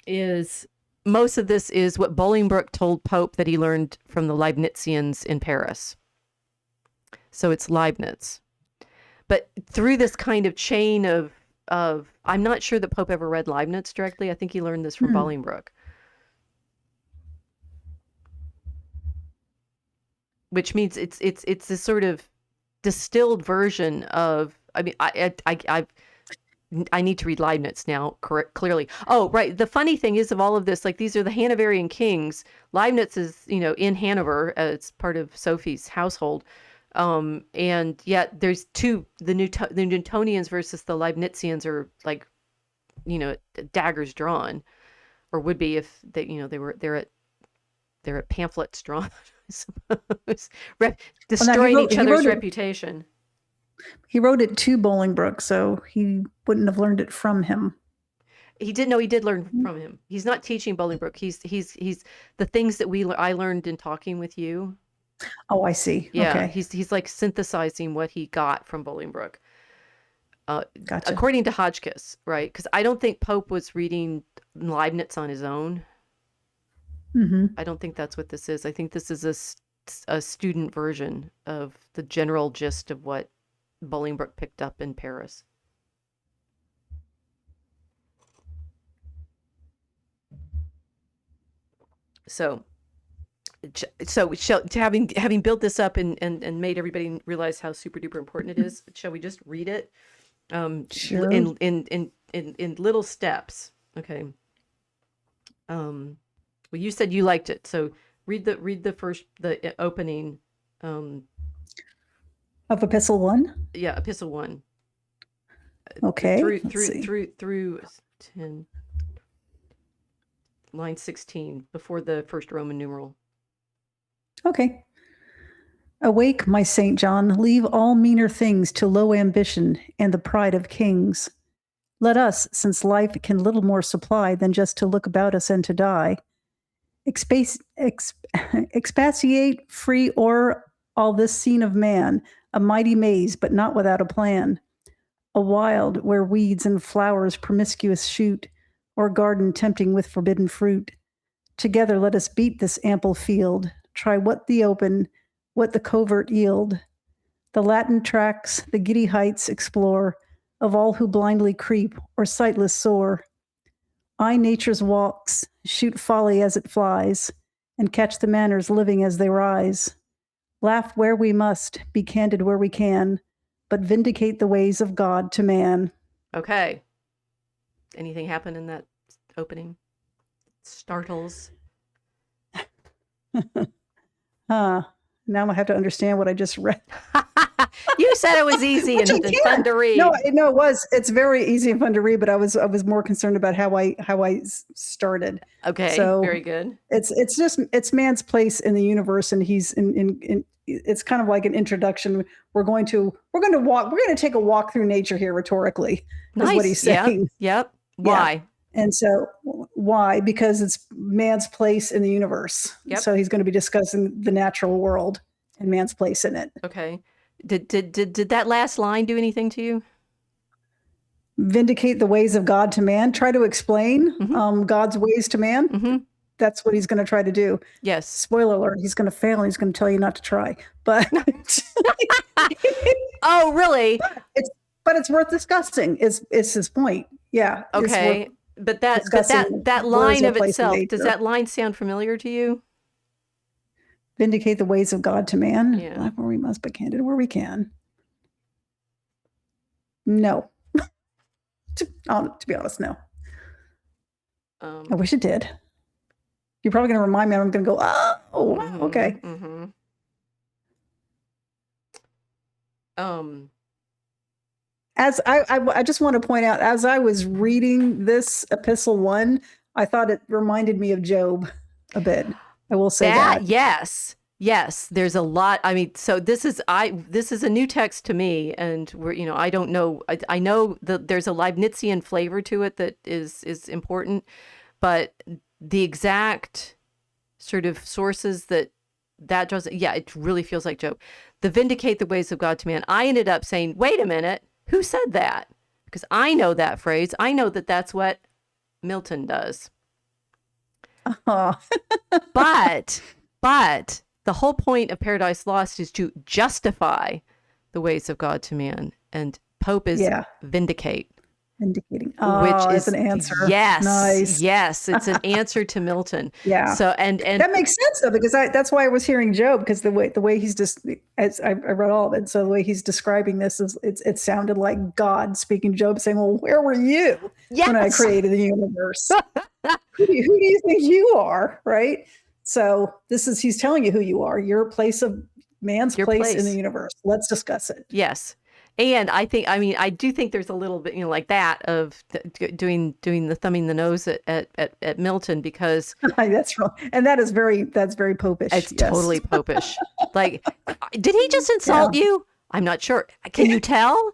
is most of this is what Bolingbroke told Pope that he learned from the Leibnizians in Paris. So it's Leibniz. But through this kind of chain of I'm not sure that Pope ever read Leibniz directly. I think he learned this from Bolingbroke. Which means it's this sort of distilled version of. I mean, I need to read Leibniz now. Clearly. Oh, right. The funny thing is of all of this, like these are the Hanoverian kings. Leibniz is in Hanover. It's part of Sophie's household, and yet there's the Newtonians versus the Leibnizians are like, daggers drawn, or would be if they're at pamphlets drawn. I suppose. Destroying each other's reputation. He wrote it to Bolingbroke, so he wouldn't have learned it from him. He did learn from him. He's not teaching Bolingbroke. He's the things that I learned in talking with you. Oh, I see. Yeah, okay. He's like synthesizing what he got from Bolingbroke. Gotcha. according to Hotchkiss, right? Because I don't think Pope was reading Leibniz on his own. Mm-hmm. I don't think that's what this is. I think this is a student version of the general gist of what Bolingbroke picked up in Paris. So having built this up and made everybody realize how super duper important it is, shall we just read it? Sure. In little steps. Okay. Well, you said you liked it, so read the opening. Of Epistle 1? Yeah, Epistle 1. Okay. Through 10. Line 16, before the first Roman numeral. Okay. Awake, my St. John, leave all meaner things to low ambition and the pride of kings. Let us, since life can little more supply than just to look about us and to die, expatiate free o'er all this scene of man, a mighty maze, but not without a plan. A wild where weeds and flowers promiscuous shoot, or garden tempting with forbidden fruit. Together let us beat this ample field, try what the open, what the covert yield. The Latin tracks, the giddy heights explore, of all who blindly creep or sightless soar. Eye nature's walks, shoot folly as it flies, and catch the manners living as they rise. Laugh where we must, be candid where we can, but vindicate the ways of God to man. Okay. Anything happen in that opening? Startles. Now I have to understand what I just read. You said it was easy and fun to read. No, it was. It's very easy and fun to read, but I was more concerned about how I started. Okay, so very good. It's man's place in the universe, and he's in. It's kind of like an introduction. We're going to take a walk through nature here rhetorically. Nice. Is what he's saying. Yep. Why? Yeah. And so why? Because it's man's place in the universe. Yep. So he's going to be discussing the natural world and man's place in it. Okay. Did that last line do anything to you? Vindicate the ways of God to man. Try to explain God's ways to man. Mm-hmm. That's what he's going to try to do. Yes. Spoiler alert, he's going to fail and he's going to tell you not to try. But oh, really? But it's worth discussing. Is his point. Yeah. Okay. But that line of itself, does that line sound familiar to you? Vindicate the ways of God to man. Yeah. Laugh where we must, but candid where we can. No. to be honest, no. I wish it did. You're probably going to remind me, and I'm going to go, oh, okay. Mm-hmm. As I just want to point out, as I was reading this Epistle 1, I thought it reminded me of Job a bit. I will say that. Yes. There's a lot. I mean, so this is a new text to me, and I don't know. I know that there's a Leibnizian flavor to it that is important, but the exact sort of sources that doesn't. Yeah, it really feels like Job. The vindicate the ways of God to man. I ended up saying, wait a minute, who said that? Because I know that phrase. I know that that's what Milton does. Oh. but the whole point of Paradise Lost is to justify the ways of God to man, and Pope is vindicate. Vindicating. Which is an answer. Yes. Nice. Yes. It's an answer to Milton. Yeah. So, and that makes sense though, because that's why I was hearing Job, because the way he's just, as I read all of it. So the way he's describing this it sounded like God speaking to Job saying, well, where were you when I created the universe? who do you think you are? Right. So he's telling you who you are. Your place of man's place in the universe. Let's discuss it. Yes. And I do think there's a little bit, like that of doing the thumbing the nose at Milton, because that's wrong. And that's very popish. It's totally popish. Like, did he just insult you? I'm not sure. Can you tell?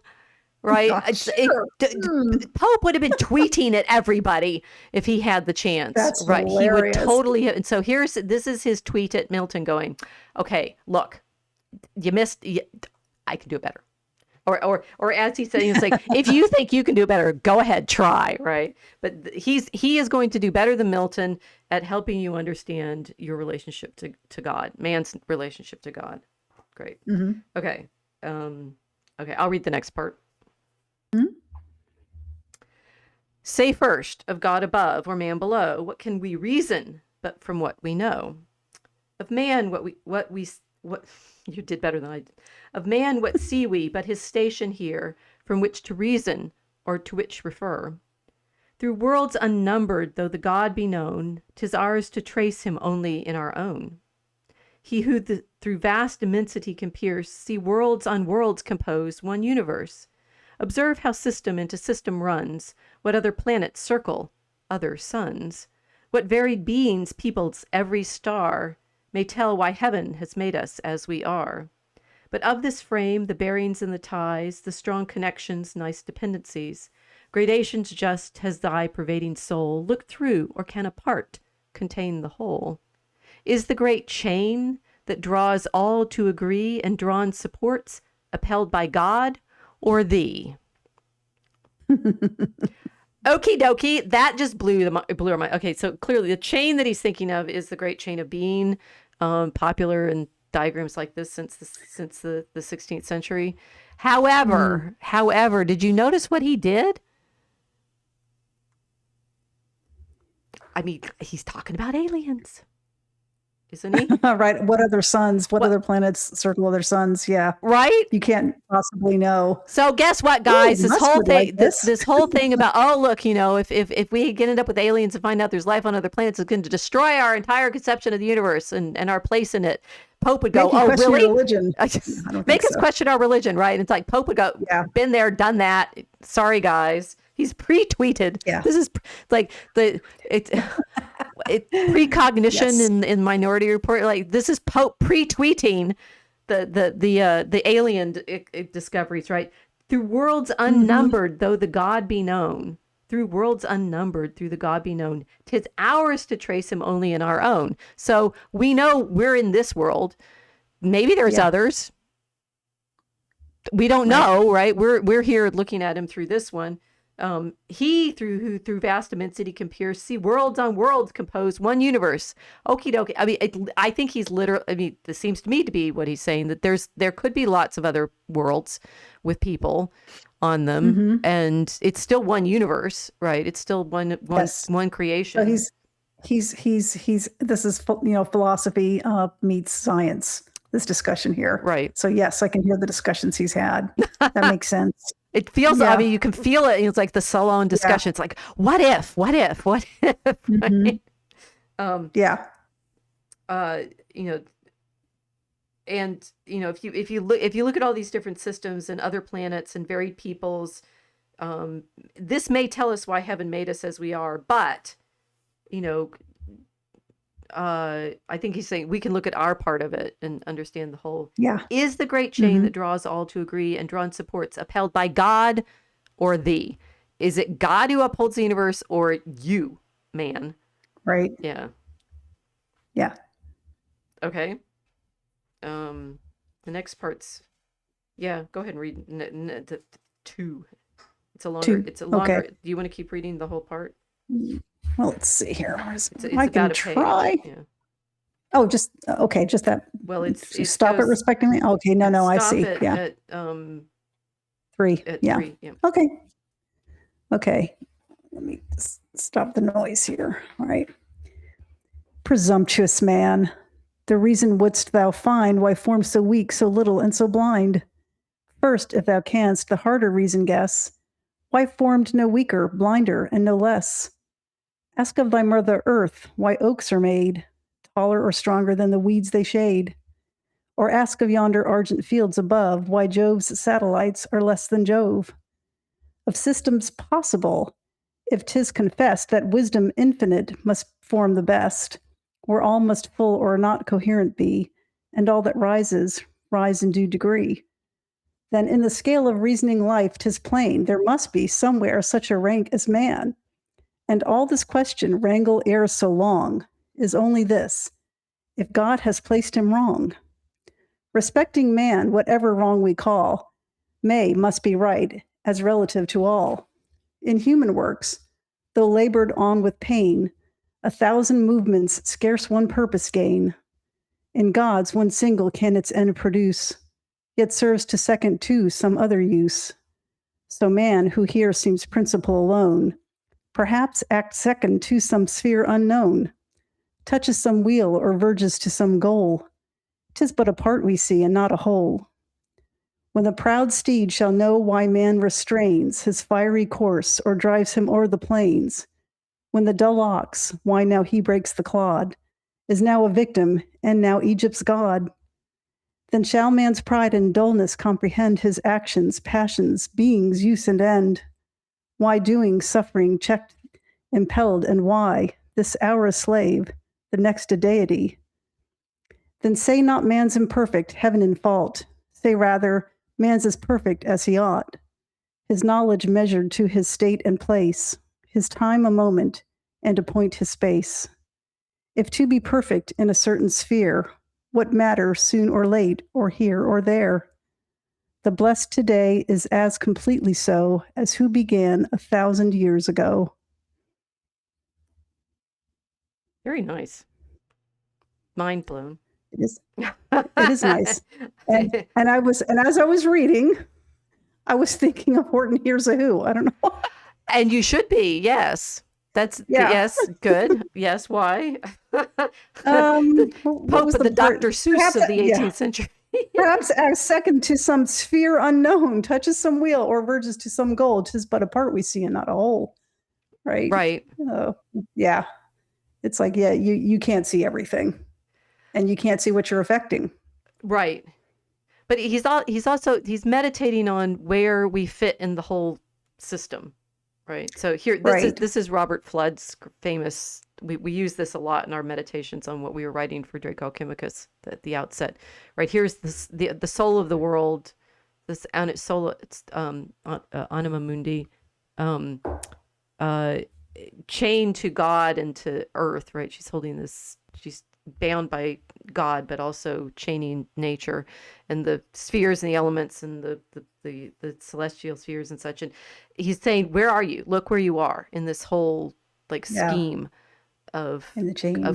Right? Pope would have been tweeting at everybody if he had the chance. That's right. Hilarious. He would totally have. And so this is his tweet at Milton going, okay, look, you missed. I can do it better. Or as he said, it's like, if you think you can do better, go ahead, try, right? But he is going to do better than Milton at helping you understand your relationship to God, man's relationship to God. Great. Mm-hmm. Okay. Okay, I'll read the next part. Mm-hmm. Say first, of God above or man below, what can we reason but from what we know? Of man, what you did better than I did. Of man, what see we but his station here, from which to reason or to which refer? Through worlds unnumbered, though the God be known, 'tis ours to trace him only in our own. He who through vast immensity can pierce, see worlds on worlds compose one universe. Observe how system into system runs, what other planets circle other suns, what varied beings peoples every star, may tell why heaven has made us as we are. But of this frame, the bearings and the ties, the strong connections, nice dependencies, gradations just has thy pervading soul looked through, or can a part contain the whole? Is the great chain that draws all to agree and drawn supports upheld by God or thee? Okie dokie, that just blew our mind. Okay, so clearly the chain that he's thinking of is the great chain of being, popular in diagrams like this since the 16th century. However, did you notice what he did? I mean, he's talking about aliens, isn't he? Right. What other suns? What other planets circle other suns? Yeah. Right. You can't possibly know. So guess what, guys? This whole thing about, oh, look, if we end up with aliens and find out there's life on other planets, it's going to destroy our entire conception of the universe and our place in it. Pope would go, oh, really? Religion. Make us question our religion, right? And it's like Pope would go, yeah, been there, done that. Sorry, guys. He's pre-tweeted. Yeah. This is like it's precognition yes. in Minority Report. Like, this is Pope pre-tweeting the alien discoveries, right? Through worlds unnumbered, though the God be known. Through worlds unnumbered, through the God be known. 'Tis ours to trace him only in our own. So we know we're in this world. Maybe there's others. We don't know, right? We're here looking at him through this one. He through vast immensity can pierce, see worlds on worlds compose one universe. Okie dokie. I mean, I think he's literally. I mean, this seems to me to be what he's saying, that there could be lots of other worlds with people on them, and it's still one universe, right? It's still one creation. So he's. This is philosophy meets science. This discussion here, right? So yes, I can hear the discussions he's had. That makes sense. It feels, I mean, you can feel it. It's like the Solon discussion. Yeah. It's like, what if? Right? And if you look at all these different systems and other planets and varied peoples, this may tell us why heaven made us as we are. But, I think he's saying we can look at our part of it and understand the whole. Yeah. Is the great chain that draws all to agree and drawn supports upheld by God or thee? Is it God who upholds the universe or you, man? Right. Yeah. Yeah. Okay. The next part's, go ahead and read the 2. It's a longer. Okay. Do you want to keep reading the whole part? Well, let's see here. It's I can try. Yeah. Oh, just that. Well, it stop it respectively. Okay, no, I see. Yeah. At, 3. At 3, yeah. Okay. Let me stop the noise here. All right. Presumptuous man, the reason wouldst thou find why form so weak, so little, and so blind? First, if thou canst, the harder reason guess, why formed no weaker, blinder, and no less? Ask of thy mother earth why oaks are made, taller or stronger than the weeds they shade. Or ask of yonder argent fields above why Jove's satellites are less than Jove. Of systems possible, if 'tis confessed that wisdom infinite must form the best, where all must full or not coherent be, and all that rises, rise in due degree. Then in the scale of reasoning life 'tis plain there must be somewhere such a rank as man. And all this question wrangle ere so long is only this, if God has placed him wrong. Respecting man, whatever wrong we call, must be right, as relative to all. In human works, though labored on with pain, 1,000 movements scarce one purpose gain. In God's one single can its end produce, yet serves to second to some other use. So man, who here seems principal alone, perhaps acts second to some sphere unknown, touches some wheel or verges to some goal. 'Tis but a part we see and not a whole. When the proud steed shall know why man restrains his fiery course or drives him o'er the plains, when the dull ox, why now he breaks the clod, is now a victim and now Egypt's god, then shall man's pride and dullness comprehend his actions, passions, being's use and end. Why doing, suffering, checked, impelled, and why this hour a slave, the next a deity? Then say not man's imperfect, heaven in fault. Say rather, man's as perfect as he ought. His knowledge measured to his state and place, his time a moment, and appoint his space. If to be perfect in a certain sphere, what matter soon or late, or here or there? The blessed today is as completely so as who began 1,000 years ago. Very nice. Mind blown. It is. It is nice. And as I was reading, I was thinking of Horton Hears a Who. I don't know. And you should be. Yes. Yes. Good. Yes. Why? The Pope of the Dr. Seuss of the 18th century. Perhaps acts second to some sphere unknown, touches some wheel or verges to some goal. 'Tis but a part we see and not a whole. Right. Right. Yeah. It's like, yeah, you can't see everything. And you can't see what you're affecting. Right. But he's meditating on where we fit in the whole system. Right. So here, this is Robert Flood's famous, we use this a lot in our meditations on what we were writing for Draco Alchemicus at the outset. Right. Here's the soul of the world, this anima mundi, chained to God and to earth. Right. She's holding this, she's bound by God, but also chaining nature and the spheres and the elements and the celestial spheres and such. And he's saying, where are you? Look where you are in this whole scheme of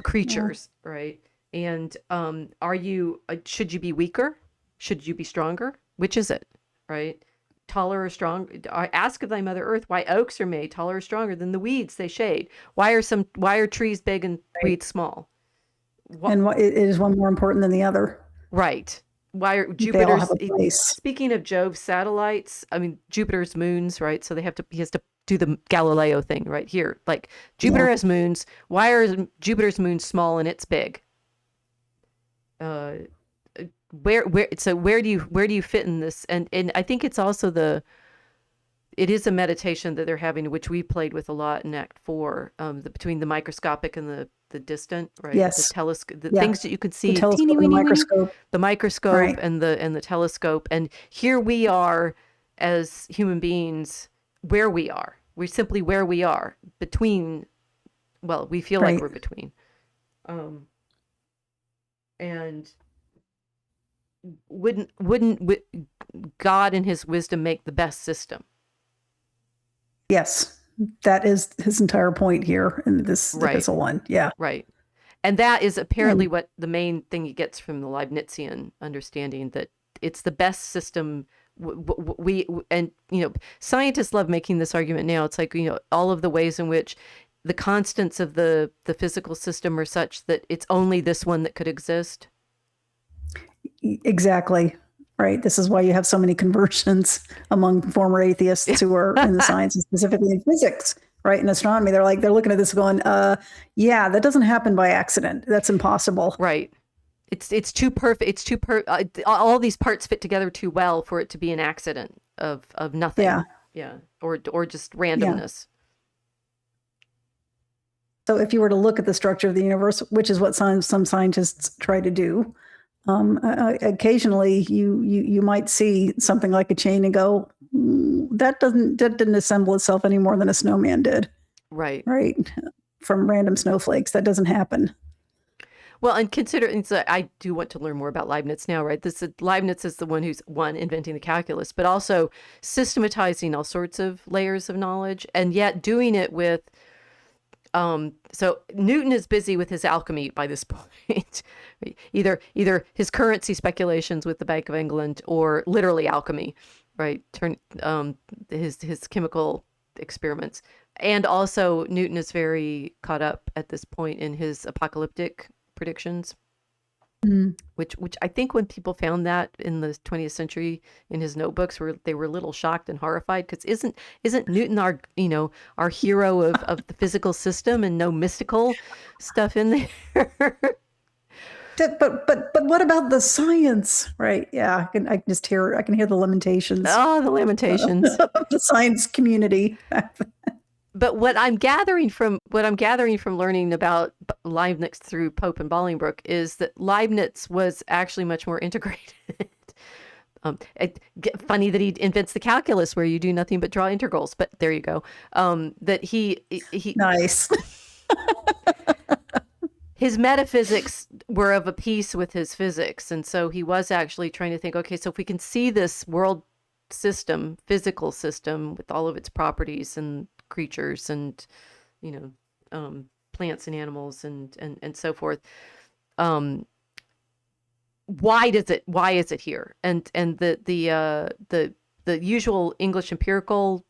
creatures, right? And are you? Should you be weaker? Should you be stronger? Which is it, right? Taller or strong? Ask of thy mother earth why oaks are made taller or stronger than the weeds they shade. Why are trees big and weeds small? And is one more important than the other? Right. Why are Jupiter's, speaking of Jove's satellites, I mean, Jupiter's moons, right? So he has to do the Galileo thing right here. Like Jupiter has moons. Why are Jupiter's moons small and it's big? Where do you fit in this? And I think it's also it is a meditation that they're having, which we played with a lot in Act 4, between the microscopic and the distant, right? Yes. The telescope, things that you could see, the microscope, right. and the telescope. And here we are as human beings, where we are. We're simply where we are between. Well, we feel like we're between. And wouldn't God in his wisdom make the best system? Yes, that is his entire point here in this epistle 1. Yeah. Right. And that is apparently what the main thing he gets from the Leibnizian understanding, that it's the best system. Scientists love making this argument now. It's like, all of the ways in which the constants of the physical system are such that it's only this one that could exist. Exactly. Right. This is why you have so many conversions among former atheists who are in the sciences, specifically in physics, right? In astronomy, they're looking at this going, yeah, that doesn't happen by accident. That's impossible. Right. It's too perfect. All these parts fit together too well for it to be an accident of nothing. Yeah. Yeah. Or just randomness. Yeah. So if you were to look at the structure of the universe, which is what some scientists try to do, occasionally you might see something like a chain and go, that didn't assemble itself any more than a snowman did. Right. Right. From random snowflakes. That doesn't happen. Well, and considering, so I do want to learn more about Leibniz now, right? Leibniz is the one who's inventing the calculus, but also systematizing all sorts of layers of knowledge, and yet doing it with. So Newton is busy with his alchemy by this point, either his currency speculations with the Bank of England or literally alchemy, right? His chemical experiments. And also Newton is very caught up at this point in his apocalyptic predictions, which I think when people found that in the 20th century in his notebooks, they were a little shocked and horrified, because isn't Newton our hero of the physical system, and no mystical stuff in there? But what about the science, right? Yeah, I can hear the lamentations. Oh, the lamentations of the science community. But what I'm gathering from learning about Leibniz through Pope and Bolingbroke is that Leibniz was actually much more integrated. Funny that he invents the calculus where you do nothing but draw integrals, but there you go. That he nice. His metaphysics were of a piece with his physics, and so he was actually trying to think, okay, so if we can see this world system, physical system, with all of its properties and creatures and plants and animals and so forth, why is it here? And the usual English empirical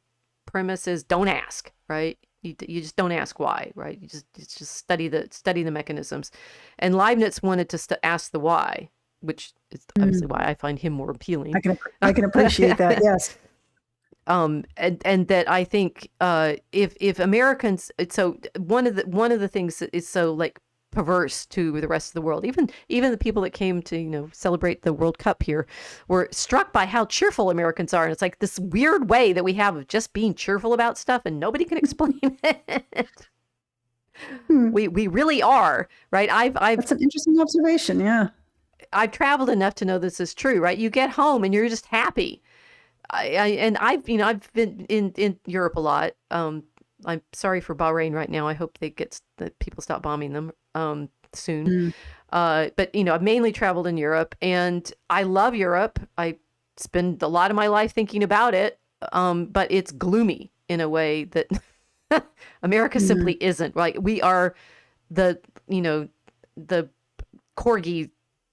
premise is don't ask, right? You just don't ask why, right? You just study the mechanisms. And Leibniz wanted to ask the why, which is obviously why I find him more appealing. I can appreciate that. Yes. And that I think if Americans, so one of the things that is so like perverse to the rest of the world, even the people that came to celebrate the World Cup here were struck by how cheerful Americans are, and it's like this weird way that we have of just being cheerful about stuff and nobody can explain it. We really are, right? That's an interesting observation. Yeah, I've traveled enough to know this is true, right? You get home and you're just happy. I've been in Europe a lot. I'm sorry for Bahrain right now. I hope that people stop bombing them soon. But I've mainly traveled in Europe, and I love Europe. I spend a lot of my life thinking about it. But it's gloomy in a way that America simply isn't. Right? We are the corgi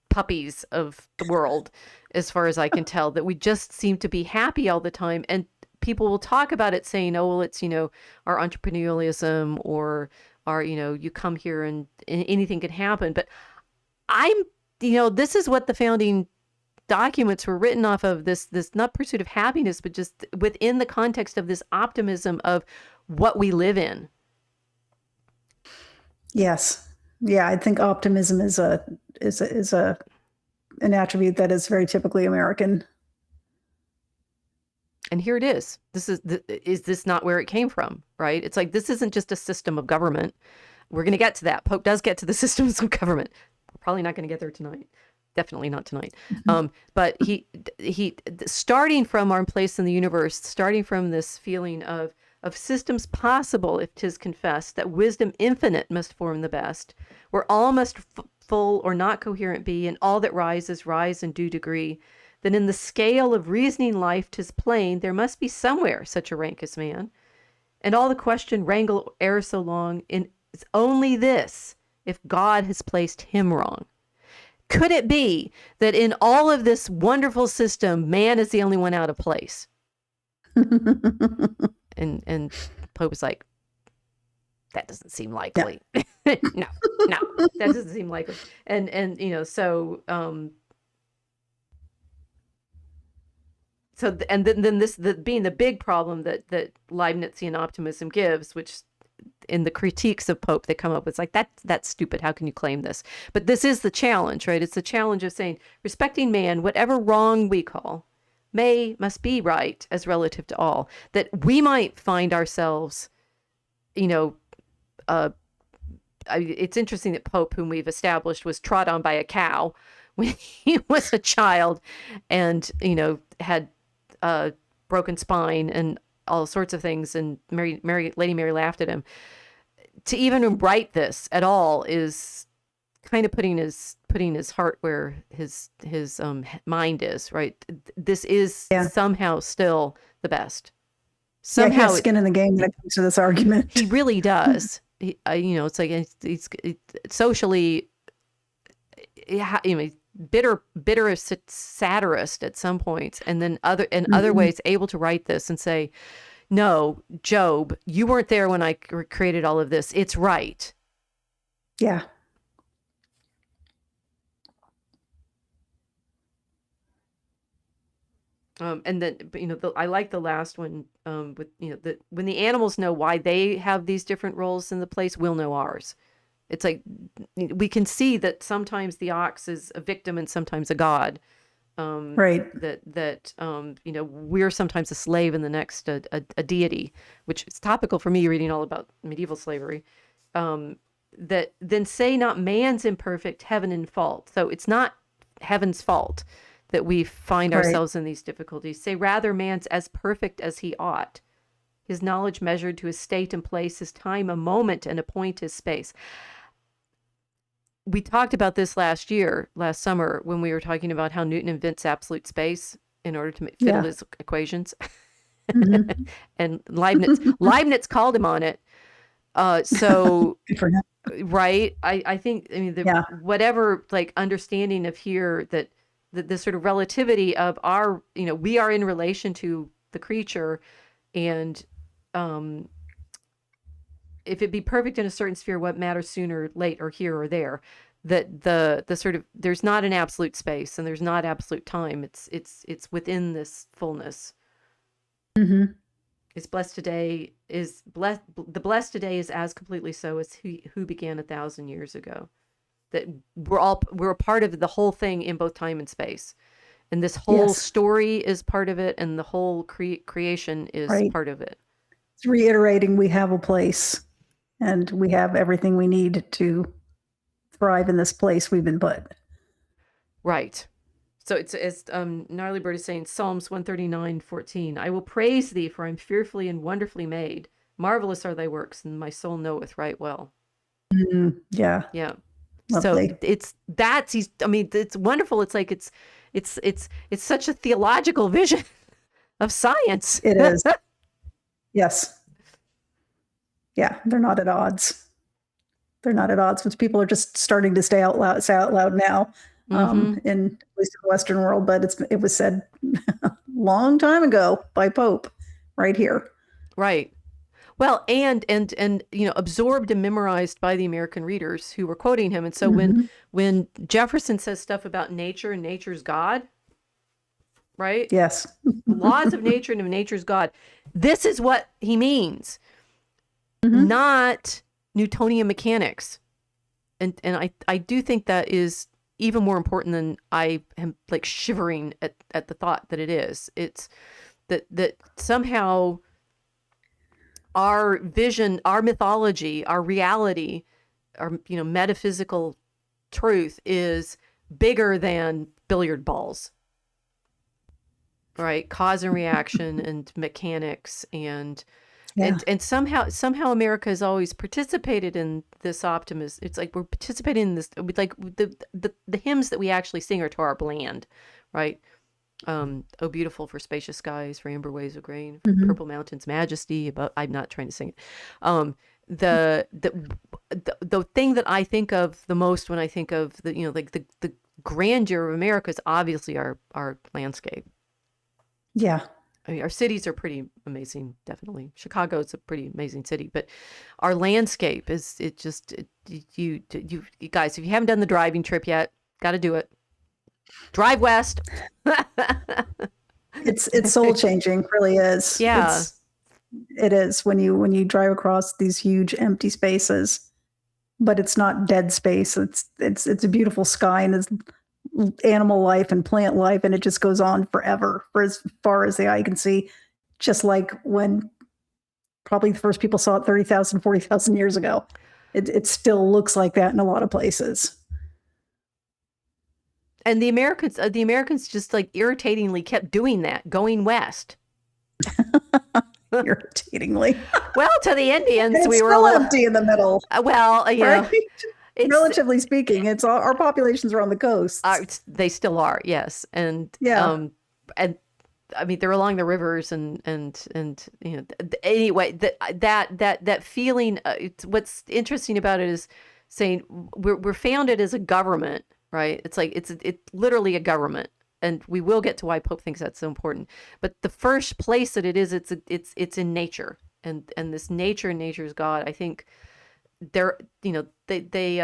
puppies of the world, as far as I can tell, that we just seem to be happy all the time. And people will talk about it saying, oh, well, it's, our entrepreneurialism, or our, you come here and anything can happen. But this is what the founding documents were written off of, this not pursuit of happiness, but just within the context of this optimism of what we live in. Yes. Yeah. I think optimism is an attribute that is very typically American. And here it is. Is this not where it came from, right? It's like, this isn't just a system of government. We're going to get to that. Pope does get to the systems of government. We're probably not going to get there tonight. Definitely not tonight. But he starting from our place in the universe, starting from this feeling of systems possible, if 'tis confessed, that wisdom infinite must form the best, where all must full or not coherent be, and all that rises rise in due degree, then in the scale of reasoning life 'tis plain there must be somewhere such a rank as man. And all the question wrangle ere so long is only this, if God has placed him wrong. Could it be that in all of this wonderful system, man is the only one out of place? And Pope was like, that doesn't seem likely. Yeah. No, that doesn't seem likely. And so then this being the big problem that Leibnizian optimism gives, which in the critiques of Pope they come up with, it's like, that's stupid. How can you claim this? But this is the challenge, right? It's the challenge of saying, respecting man, whatever wrong we call, must be right as relative to all. That we might find ourselves, it's interesting that Pope, whom we've established was trod on by a cow when he was a child, and had a broken spine and all sorts of things, and Lady Mary laughed at him. To even write this at all is kind of putting his heart where his mind is, right? This is somehow still the best. Somehow he has skin in the game when it comes to this argument. He really does. It's like it's socially, bitterest satirist at some points, and then other ways able to write this and say, no, Job, you weren't there when I created all of this. It's right. Yeah. And then, I like the last one, with, when the animals know why they have these different roles in the place, we'll know ours. It's like, we can see that sometimes the ox is a victim and sometimes a god. Right. That we're sometimes a slave and the next a deity, which is topical for me reading all about medieval slavery. That then say not man's imperfect, heaven in fault. So it's not heaven's fault that we find ourselves in these difficulties. Say rather man's as perfect as he ought. His knowledge measured to his state and place, his time a moment, and a point his space. We talked about this last summer, when we were talking about how Newton invents absolute space in order to fiddle his equations. Mm-hmm. And Leibniz called him on it. So, right. I think, whatever like understanding of here that the sort of relativity of our, we are in relation to the creature, and if it be perfect in a certain sphere, what matters sooner, late, or here or there? That the sort of, there's not an absolute space and there's not absolute time. It's within this fullness. Mm-hmm. The blessed today is as completely so as who began 1,000 years ago. That we're a part of the whole thing in both time and space, and this whole story is part of it, and the whole creation is part of it. It's reiterating we have a place, and we have everything we need to thrive in this place we've been put. Right. So it's as Gnarly Bird is saying, Psalms 139:14. I will praise thee, for I'm fearfully and wonderfully made. Marvelous are thy works, and my soul knoweth right well. Yeah. Yeah. Lovely. So it's wonderful. It's like it's such a theological vision of science. It is. Yes. Yeah, they're not at odds. They're not at odds, which people are just starting to say out loud now, in at least in the Western world. But it was said a long time ago by Pope, right here. Right. Well, and absorbed and memorized by the American readers who were quoting him. And so when Jefferson says stuff about nature and nature's God, right? Yes. Laws of nature and of nature's God. This is what he means, not Newtonian mechanics. And I do think that is even more important than I am like shivering at the thought that it is. It's that somehow our vision, our mythology, our reality, our metaphysical truth is bigger than billiard balls, right? Cause and reaction and mechanics and somehow America has always participated in this optimism. It's like we're participating in this, like the hymns that we actually sing are to our land, right? Oh, beautiful for spacious skies, for amber waves of grain, for purple mountains, majesty. But I'm not trying to sing it. The thing that I think of the most when I think of the grandeur of America is obviously our landscape. Yeah. I mean, our cities are pretty amazing, definitely. Chicago is a pretty amazing city, but our landscape you guys, if you haven't done the driving trip yet, got to do it. Drive west. It's soul changing, really is. Yeah. It is when you drive across these huge empty spaces, but it's not dead space. It's a beautiful sky and it's animal life and plant life, and it just goes on forever for as far as the eye can see. Just like when probably the first people saw it 30,000, 40,000 years ago. It still looks like that in a lot of places. And the Americans just like irritatingly kept doing that, going west. Irritatingly. Well, to the Indians, we were still empty in the middle. Well, yeah. Right? Relatively speaking, it's all, our populations are on the coasts. They still are, yes, and and I mean they're along the rivers and you know anyway that feeling. What's interesting about it is saying we're founded as a government, right? It's like it's literally a government, and we will get to why Pope thinks that's so important. But the first place that it is, it's in nature, and this nature's God. I think they're they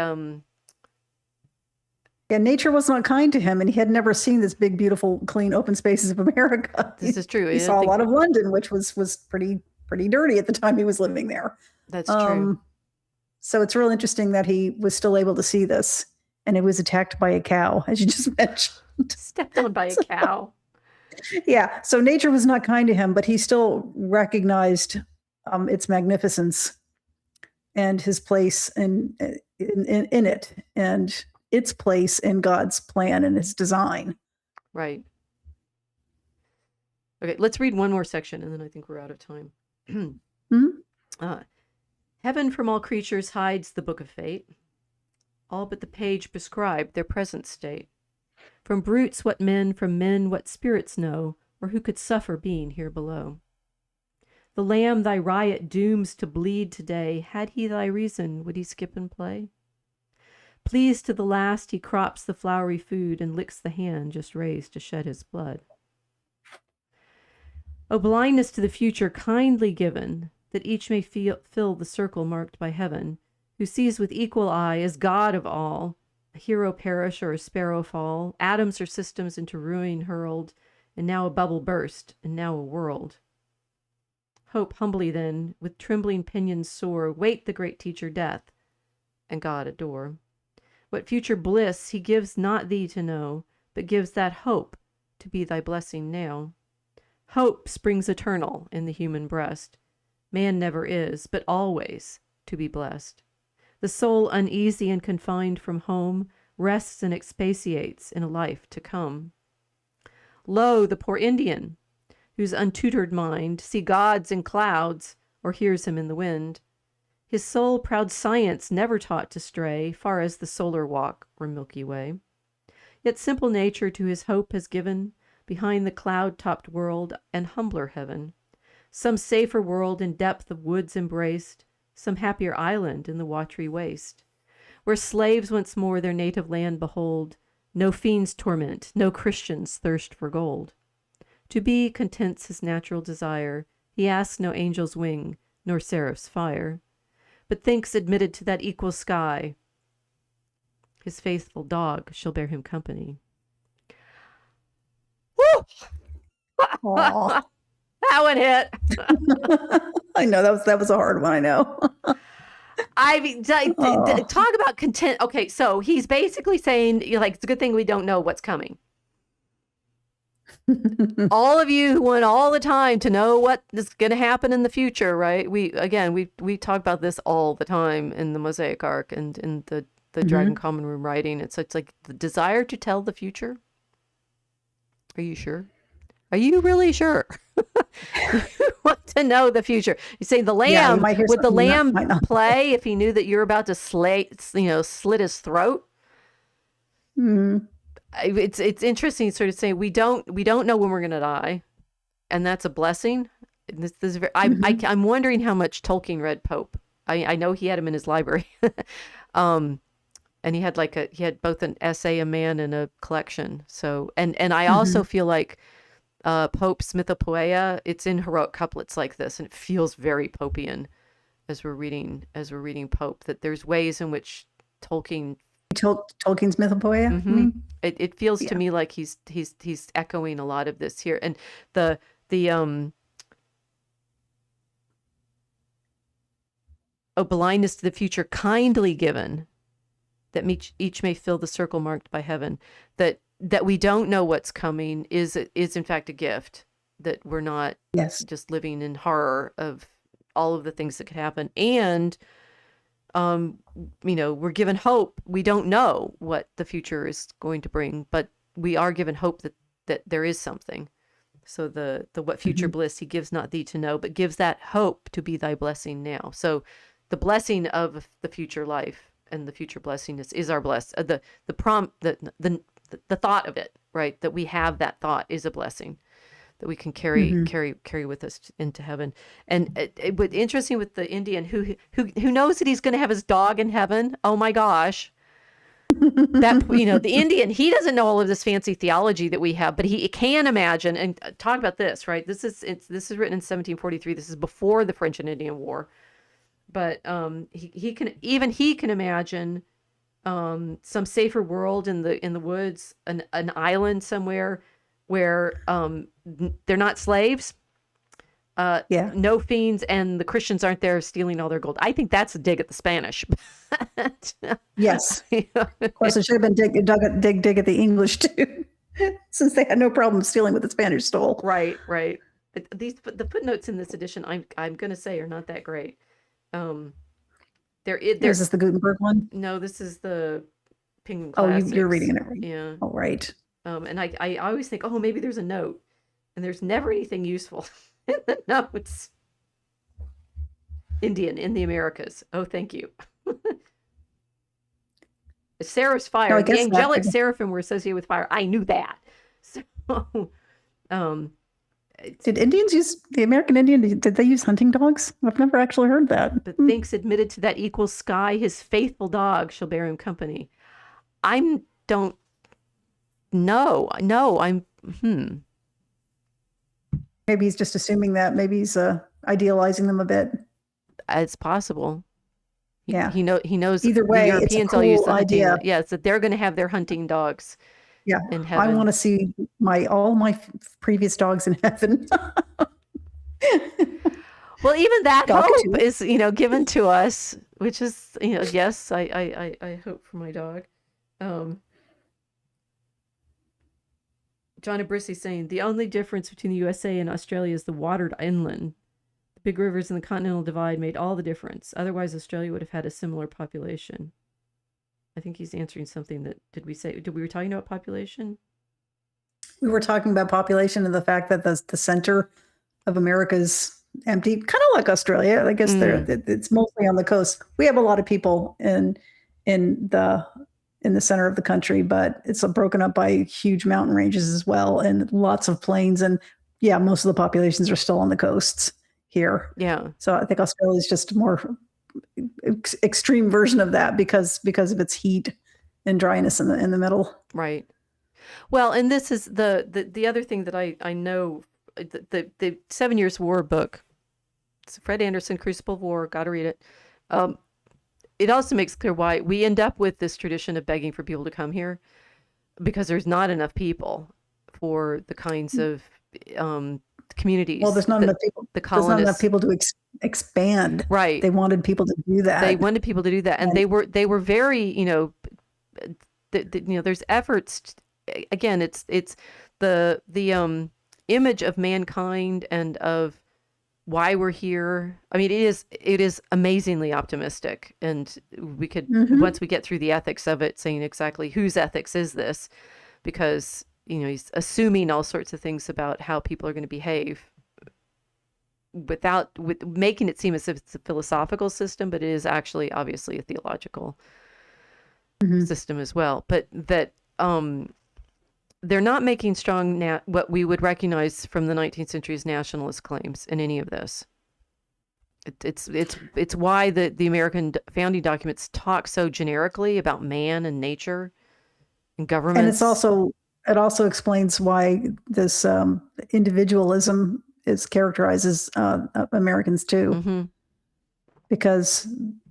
Yeah, nature was not kind to him, and he had never seen this big, beautiful, clean, open spaces of America. This is true. He saw a lot of London, which was pretty dirty at the time he was living there. That's true. So it's real interesting that he was still able to see this, and it was attacked by a cow, as you just mentioned. Stepped on by a cow. Yeah, so nature was not kind to him, but he still recognized its magnificence and his place in it, and its place in God's plan and his design. Right. Okay, let's read one more section, and then I think we're out of time. Heaven from all creatures hides the book of fate, all but the page prescribed their present state. From brutes what men, from men what spirits know, or who could suffer being here below. The lamb thy riot dooms to bleed today, had he thy reason, would he skip and play? Pleased to the last, he crops the flowery food and licks the hand just raised to shed his blood. O blindness to the future kindly given, that each may fill the circle marked by heaven, who sees with equal eye as God of all, a hero perish or a sparrow fall, atoms or systems into ruin hurled, and now a bubble burst, and now a world. Hope humbly then, with trembling pinions soar, wait the great teacher death, and God adore. What future bliss he gives not thee to know, but gives that hope to be thy blessing now. Hope springs eternal in the human breast. Man never is, but always to be blessed. The soul uneasy and confined from home rests and expatiates in a life to come. Lo, the poor Indian, whose untutored mind see gods in clouds or hears him in the wind. His soul proud science never taught to stray far as the solar walk or Milky Way. Yet simple nature to his hope has given, behind the cloud-topped world, an humbler heaven. Some safer world in depth of woods embraced, some happier island in the watery waste, where slaves once more their native land behold, no fiends torment, no Christians thirst for gold. To be contents his natural desire, he asks no angel's wing, nor seraph's fire, but thinks admitted to that equal sky, his faithful dog shall bear him company. Woo! That one hit. I know that was a hard one. I know. I mean, talk about content. Okay, so he's basically saying, like, it's a good thing we don't know what's coming. All of you who want all the time to know what is going to happen in the future, right? We talk about this all the time in the Mosaic Arc and in the Dragon Common Room writing. It's like the desire to tell the future. Are you sure? Are you really sure? You want to know the future. You say the lamb, would the lamb play if he knew that you're about to slit his throat? It's interesting sort of saying we don't know when we're going to die, and that's a blessing. This is very, I'm wondering how much Tolkien read Pope. I know he had him in his library. And he had both an essay, a man, and a collection. So and I also feel like Pope's Mythopoeia, it's in heroic couplets like this, and it feels very Popian as we're reading Pope, that there's ways in which Tolkien's Mythopoeia. It feels to me like he's echoing a lot of this here, and the blindness to the future kindly given, that each may fill the circle marked by heaven. That we don't know what's coming is in fact a gift, that we're not just living in horror of all of the things that could happen. And, we're given hope. We don't know what the future is going to bring, but we are given hope that there is something. So the what future bliss he gives not thee to know, but gives that hope to be thy blessing now. So the blessing of the future life and the future blessing is our bless. The prompt, the thought of it, right? That we have that thought is a blessing that we can carry with us into heaven. And what's interesting with the Indian who knows that he's going to have his dog in heaven. Oh my gosh. That, the Indian, he doesn't know all of this fancy theology that we have, but he can imagine, and talk about this, right? This is written in 1743. This is before the French and Indian War. But he can imagine some safer world in the woods, an island somewhere where they're not slaves, no fiends, and the Christians aren't there stealing all their gold. I think that's a dig at the Spanish. Yes, of course it should have been dig at the English too, since they had no problem stealing what the Spanish stole. Right. The footnotes in this edition, I'm going to say, are not that great. Is this the Gutenberg one? No, this is the Penguin Classics. Oh, you're reading it. Yeah. Oh, right. And I always think, oh, maybe there's a note, and there's never anything useful in the notes. Indian in the Americas. Oh, thank you. Seraph's fire. No, the angelic seraphim were associated with fire. I knew that. So, did Indians use the American Indian? Did they use hunting dogs? I've never actually heard that. But thinks admitted to that equal sky, his faithful dog shall bear him company. Don't know. No, Maybe he's just assuming that. Maybe he's idealizing them a bit. It's possible. Yeah, he knows. Either way, the Europeans it's a cool all use the idea. Hunting, yeah, so they're going to have their hunting dogs. Yeah, in heaven. I want to see all my previous dogs in heaven. Well, even that hope is, given to us, which is, yes, I hope for my dog. John Abrisi saying the only difference between the USA and Australia is the watered inland. The big rivers in the continental divide made all the difference. Otherwise, Australia would have had a similar population. I think he's answering something that, did we were talking about population? We were talking about population and the fact that the center of America is empty, kind of like Australia. I guess it's mostly on the coast. We have a lot of people in the center of the country, but it's broken up by huge mountain ranges as well, and lots of plains. And yeah, most of the populations are still on the coasts here. Yeah. So I think Australia is just a more extreme version of that because of its heat and dryness in the middle. Right. Well, and this is the other thing that I know, the 7 Years' War book. It's Fred Anderson, Crucible of War. Got to read it. It also makes clear why we end up with this tradition of begging for people to come here, because there's not enough people for the kinds of communities. Well, there's not enough people. The colonists. There's not enough people to expand. Right. They wanted people to do that. And they were very, there's efforts. Again, it's the image of mankind and of why we're here. I mean, it is amazingly optimistic, and we could once we get through the ethics of it, saying exactly whose ethics is this, because he's assuming all sorts of things about how people are going to behave, with making it seem as if it's a philosophical system, but it is actually obviously a theological system as well. But that they're not making strong what we would recognize from the 19th century as nationalist claims in any of this. It's why the American founding documents talk so generically about man and nature and government. And it also explains why this individualism characterizes Americans too, because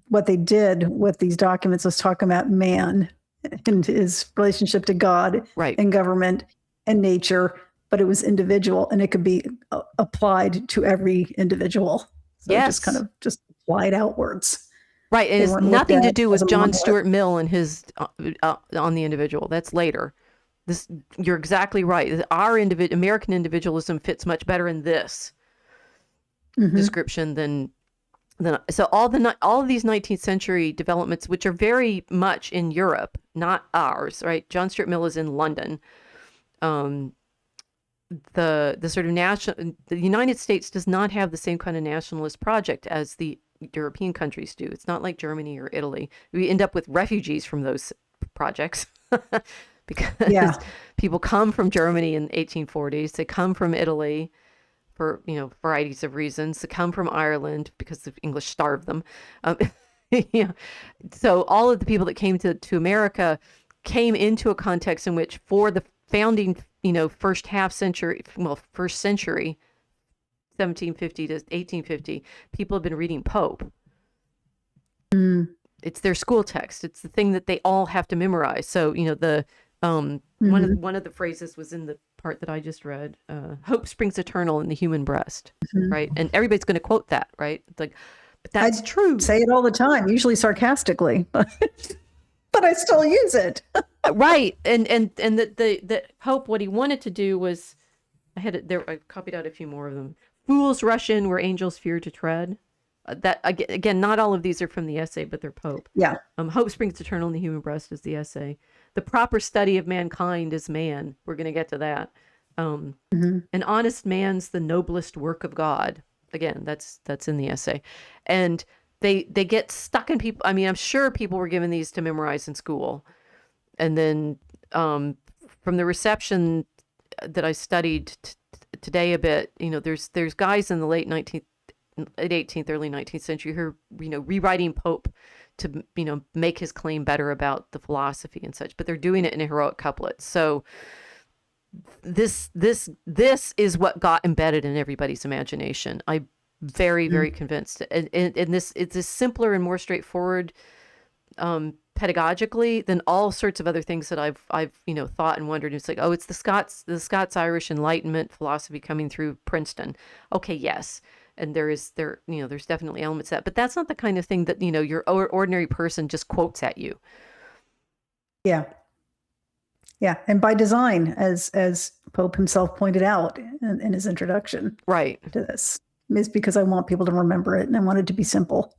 what they did with these documents was talk about man and his relationship to God, right, and government and nature, but it was individual, and it could be applied to every individual. So yes, just applied outwards. Right, and it's nothing to do with John Stuart Mill and his on the individual. That's later. You're exactly right. Our American individualism fits much better in this description than so all of these 19th century developments, which are very much in Europe, not ours, right? John Stuart Mill is in London. The sort of the United States does not have the same kind of nationalist project as the European countries do. It's not like Germany or Italy. We end up with refugees from those projects because people come from Germany in the 1840s. They come from Italy for, varieties of reasons. They come from Ireland because the English starved them. So all of the people that came to America came into a context in which, for the founding, first century, 1750 to 1850, people have been reading Pope. It's their school text. It's the thing that they all have to memorize. So, the one of the phrases was in the part that I just read. Hope springs eternal in the human breast, right? And everybody's going to quote that, right? It's like, but that's true. Say it all the time, usually sarcastically, but I still use it. Right. And the Pope, what he wanted to do was, I had it there. I copied out a few more of them. Fools rush in where angels fear to tread. That again, not all of these are from the essay, but they're Pope. Yeah. Hope springs eternal in the human breast is the essay. The proper study of mankind is man. We're going to get to that. An honest man's the noblest work of God. Again, that's in the essay. And they get stuck in people. I mean, I'm sure people were given these to memorize in school. And then from the reception that I studied today a bit, there's guys in the late 18th, early 19th century who are, rewriting Pope to, make his claim better about the philosophy and such, but they're doing it in a heroic couplet. So this is what got embedded in everybody's imagination. I'm very, very convinced. And this, it's a simpler and more straightforward, pedagogically than all sorts of other things that I've thought and wondered. It's like, oh, it's the Scots-Irish Enlightenment philosophy coming through Princeton. Okay, yes. And there's definitely elements of that, but that's not the kind of thing that, your ordinary person just quotes at you. Yeah. Yeah. And by design, as Pope himself pointed out in his introduction to this, is because I want people to remember it and I want it to be simple.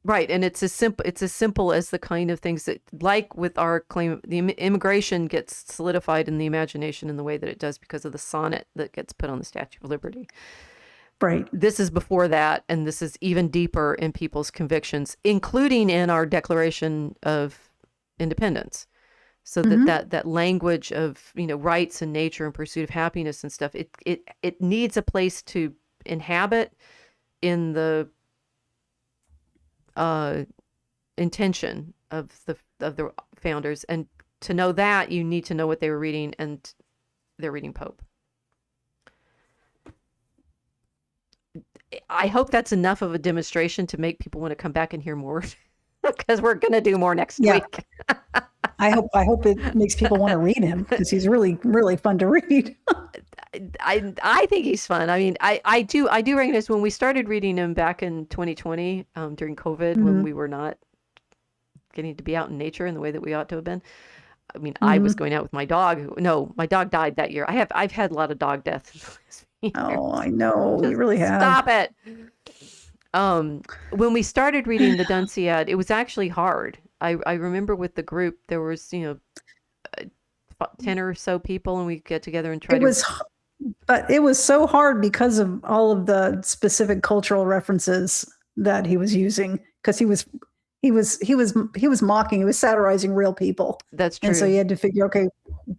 Right. And it's as simple as the kind of things that, like with our claim, the immigration gets solidified in the imagination in the way that it does because of the sonnet that gets put on the Statue of Liberty. Right. This is before that, and this is even deeper in people's convictions, including in our Declaration of Independence. So that language of, rights and nature and pursuit of happiness and stuff, it needs a place to inhabit in the intention of the founders. And to know that, you need to know what they were reading, and they're reading Pope. I hope that's enough of a demonstration to make people want to come back and hear more, because we're going to do more next week. I hope it makes people want to read him, because he's really, really fun to read. I think he's fun. I mean, I do recognize when we started reading him back in 2020, during COVID, when we were not getting to be out in nature in the way that we ought to have been. I mean, I was going out with my dog. No, my dog died that year. I've had a lot of dog deaths. Oh, I know. We really have. Stop it. When we started reading the Dunciad, it was actually hard. I remember with the group, there was, 10 or so people, and we get together and try But it was so hard because of all of the specific cultural references that he was using, because he was mocking, he was satirizing real people. That's true. And so you had to figure, okay,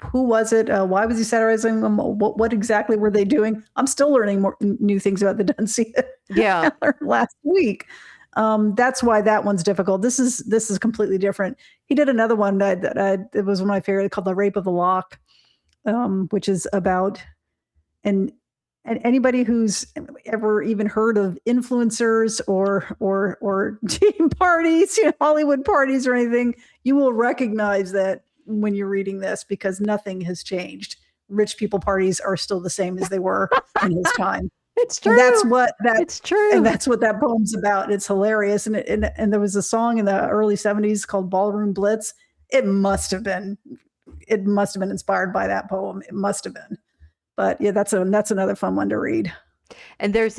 who was it? Why was he satirizing them? What exactly were they doing? I'm still learning more new things about the Dunciad. Yeah. I learned last week. That's why that one's difficult. This is completely different. He did another one that it was one of my favorite, called The Rape of the Lock, which is about and anybody who's ever even heard of influencers or team parties, Hollywood parties or anything, you will recognize that when you're reading this, because nothing has changed. Rich people parties are still the same as they were in his time. It's true. And it's true. And that's what that poem's about. It's hilarious. And there was a song in the early 70s called Ballroom Blitz. It must have been inspired by that poem. It must have been. But yeah, that's another fun one to read. And there's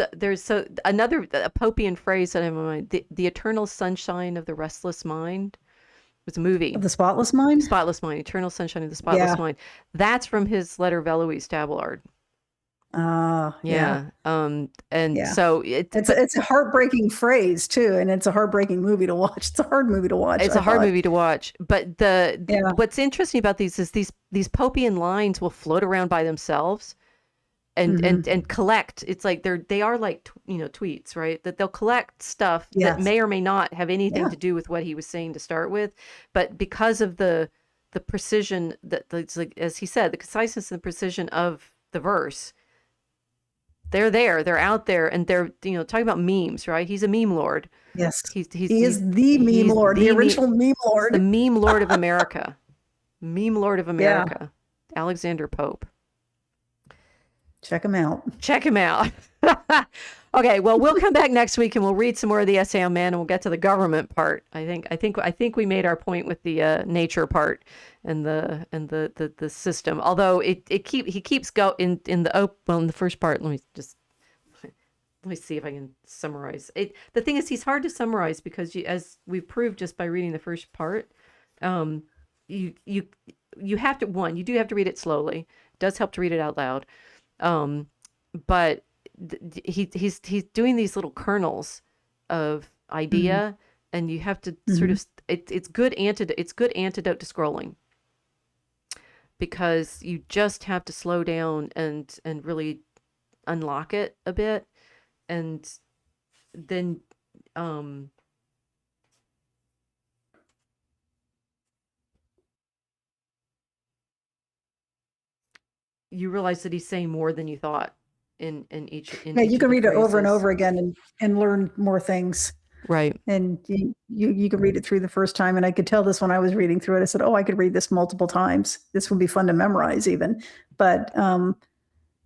another Popian phrase that I have in mind. The eternal sunshine of the restless mind. It was a movie. Of the spotless mind? Spotless mind. Eternal sunshine of the spotless mind. That's from his letter Velois to Abelard. Yeah. And Yeah. so It's a heartbreaking phrase too, and it's a heartbreaking movie to watch. It's a hard movie to watch, it's I a hard thought. movie to watch. But Yeah. what's interesting about these is these Popian lines will float around by themselves and collect. It's like they are like tweets, right? That they'll collect stuff that Yes. may or may not have anything Yeah. to do with what he was saying to start with, but because of the precision that, like, as he said, the conciseness and the precision of the verse, they're out there, and they're talking about memes, right? He's a meme lord. Yes. He's He is the meme he's lord, the original meme he's the lord. meme lord of America. Meme lord of Yeah. America. Alexander Pope. Check him out. Check him out. Okay, well, we'll come back next week and we'll read some more of the essay on man, and we'll get to the government part. I think we made our point with the nature part and the system. Although he keeps in the first part. Let me see if I can summarize it. The thing is, he's hard to summarize because as we've proved just by reading the first part, you have to, you do have to read it slowly. It does help to read it out loud. But he's doing these little kernels of idea, and you have to sort of it's good antidote to scrolling, because you just have to slow down and really unlock it a bit, and then you realize that he's saying more than you thought in each Yeah, each you of can the read it over and phrases. over again and learn more things. Right. And you can read it through the first time. And I could tell this when I was reading through it. I said, "Oh, I could read this multiple times. This would be fun to memorize, even." But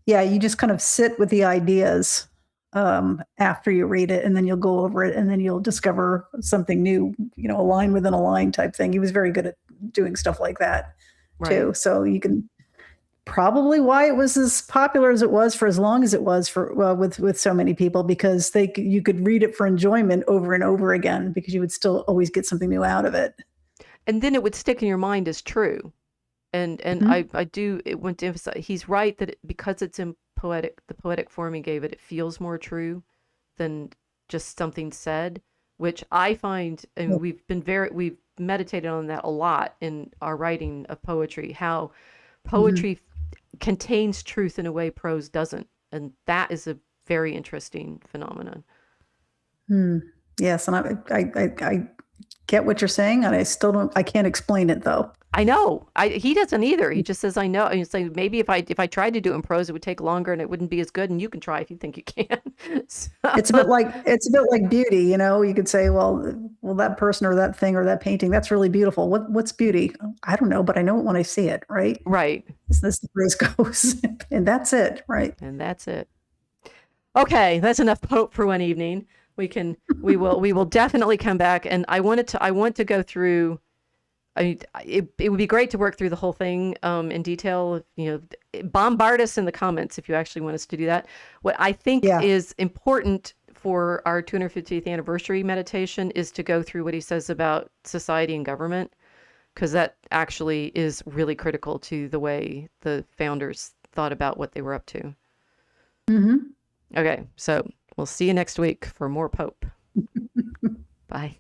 yeah, you just kind of sit with the ideas after you read it, and then you'll go over it, and then you'll discover something new. A line within a line type thing. He was very good at doing stuff like that Right. too. So you can probably why it was as popular as it was for as long as it was for with so many people, because you could read it for enjoyment over and over again, because you would still always get something new out of it, And then it would stick in your mind as true. And I do want to emphasize, he's right that because it's in the poetic form he gave it, it feels more true than just something said, which I find, and we've meditated on that a lot in our writing of poetry, how poetry contains truth in a way prose doesn't, and that is a very interesting phenomenon. Yes, and I get what you're saying, and I can't explain it though. I know. He doesn't either. He just says, I know. And he's like, maybe if I tried to do it in prose, it would take longer and it wouldn't be as good. And you can try if you think you can. So, It's a bit like beauty, You could say, well, that person or that thing or that painting, that's really beautiful. What's beauty? I don't know, but I know it when I see it, right? right. This the phrase goes, and that's it, right? And that's it. Okay, that's enough Pope for one evening. We will definitely come back. And I want to go through. I mean, it would be great to work through the whole thing in detail. Bombard us in the comments if you actually want us to do that. What I think is important for our 250th anniversary meditation is to go through what he says about society and government, because that actually is really critical to the way the founders thought about what they were up to. Okay, so we'll see you next week for more Pope. Bye.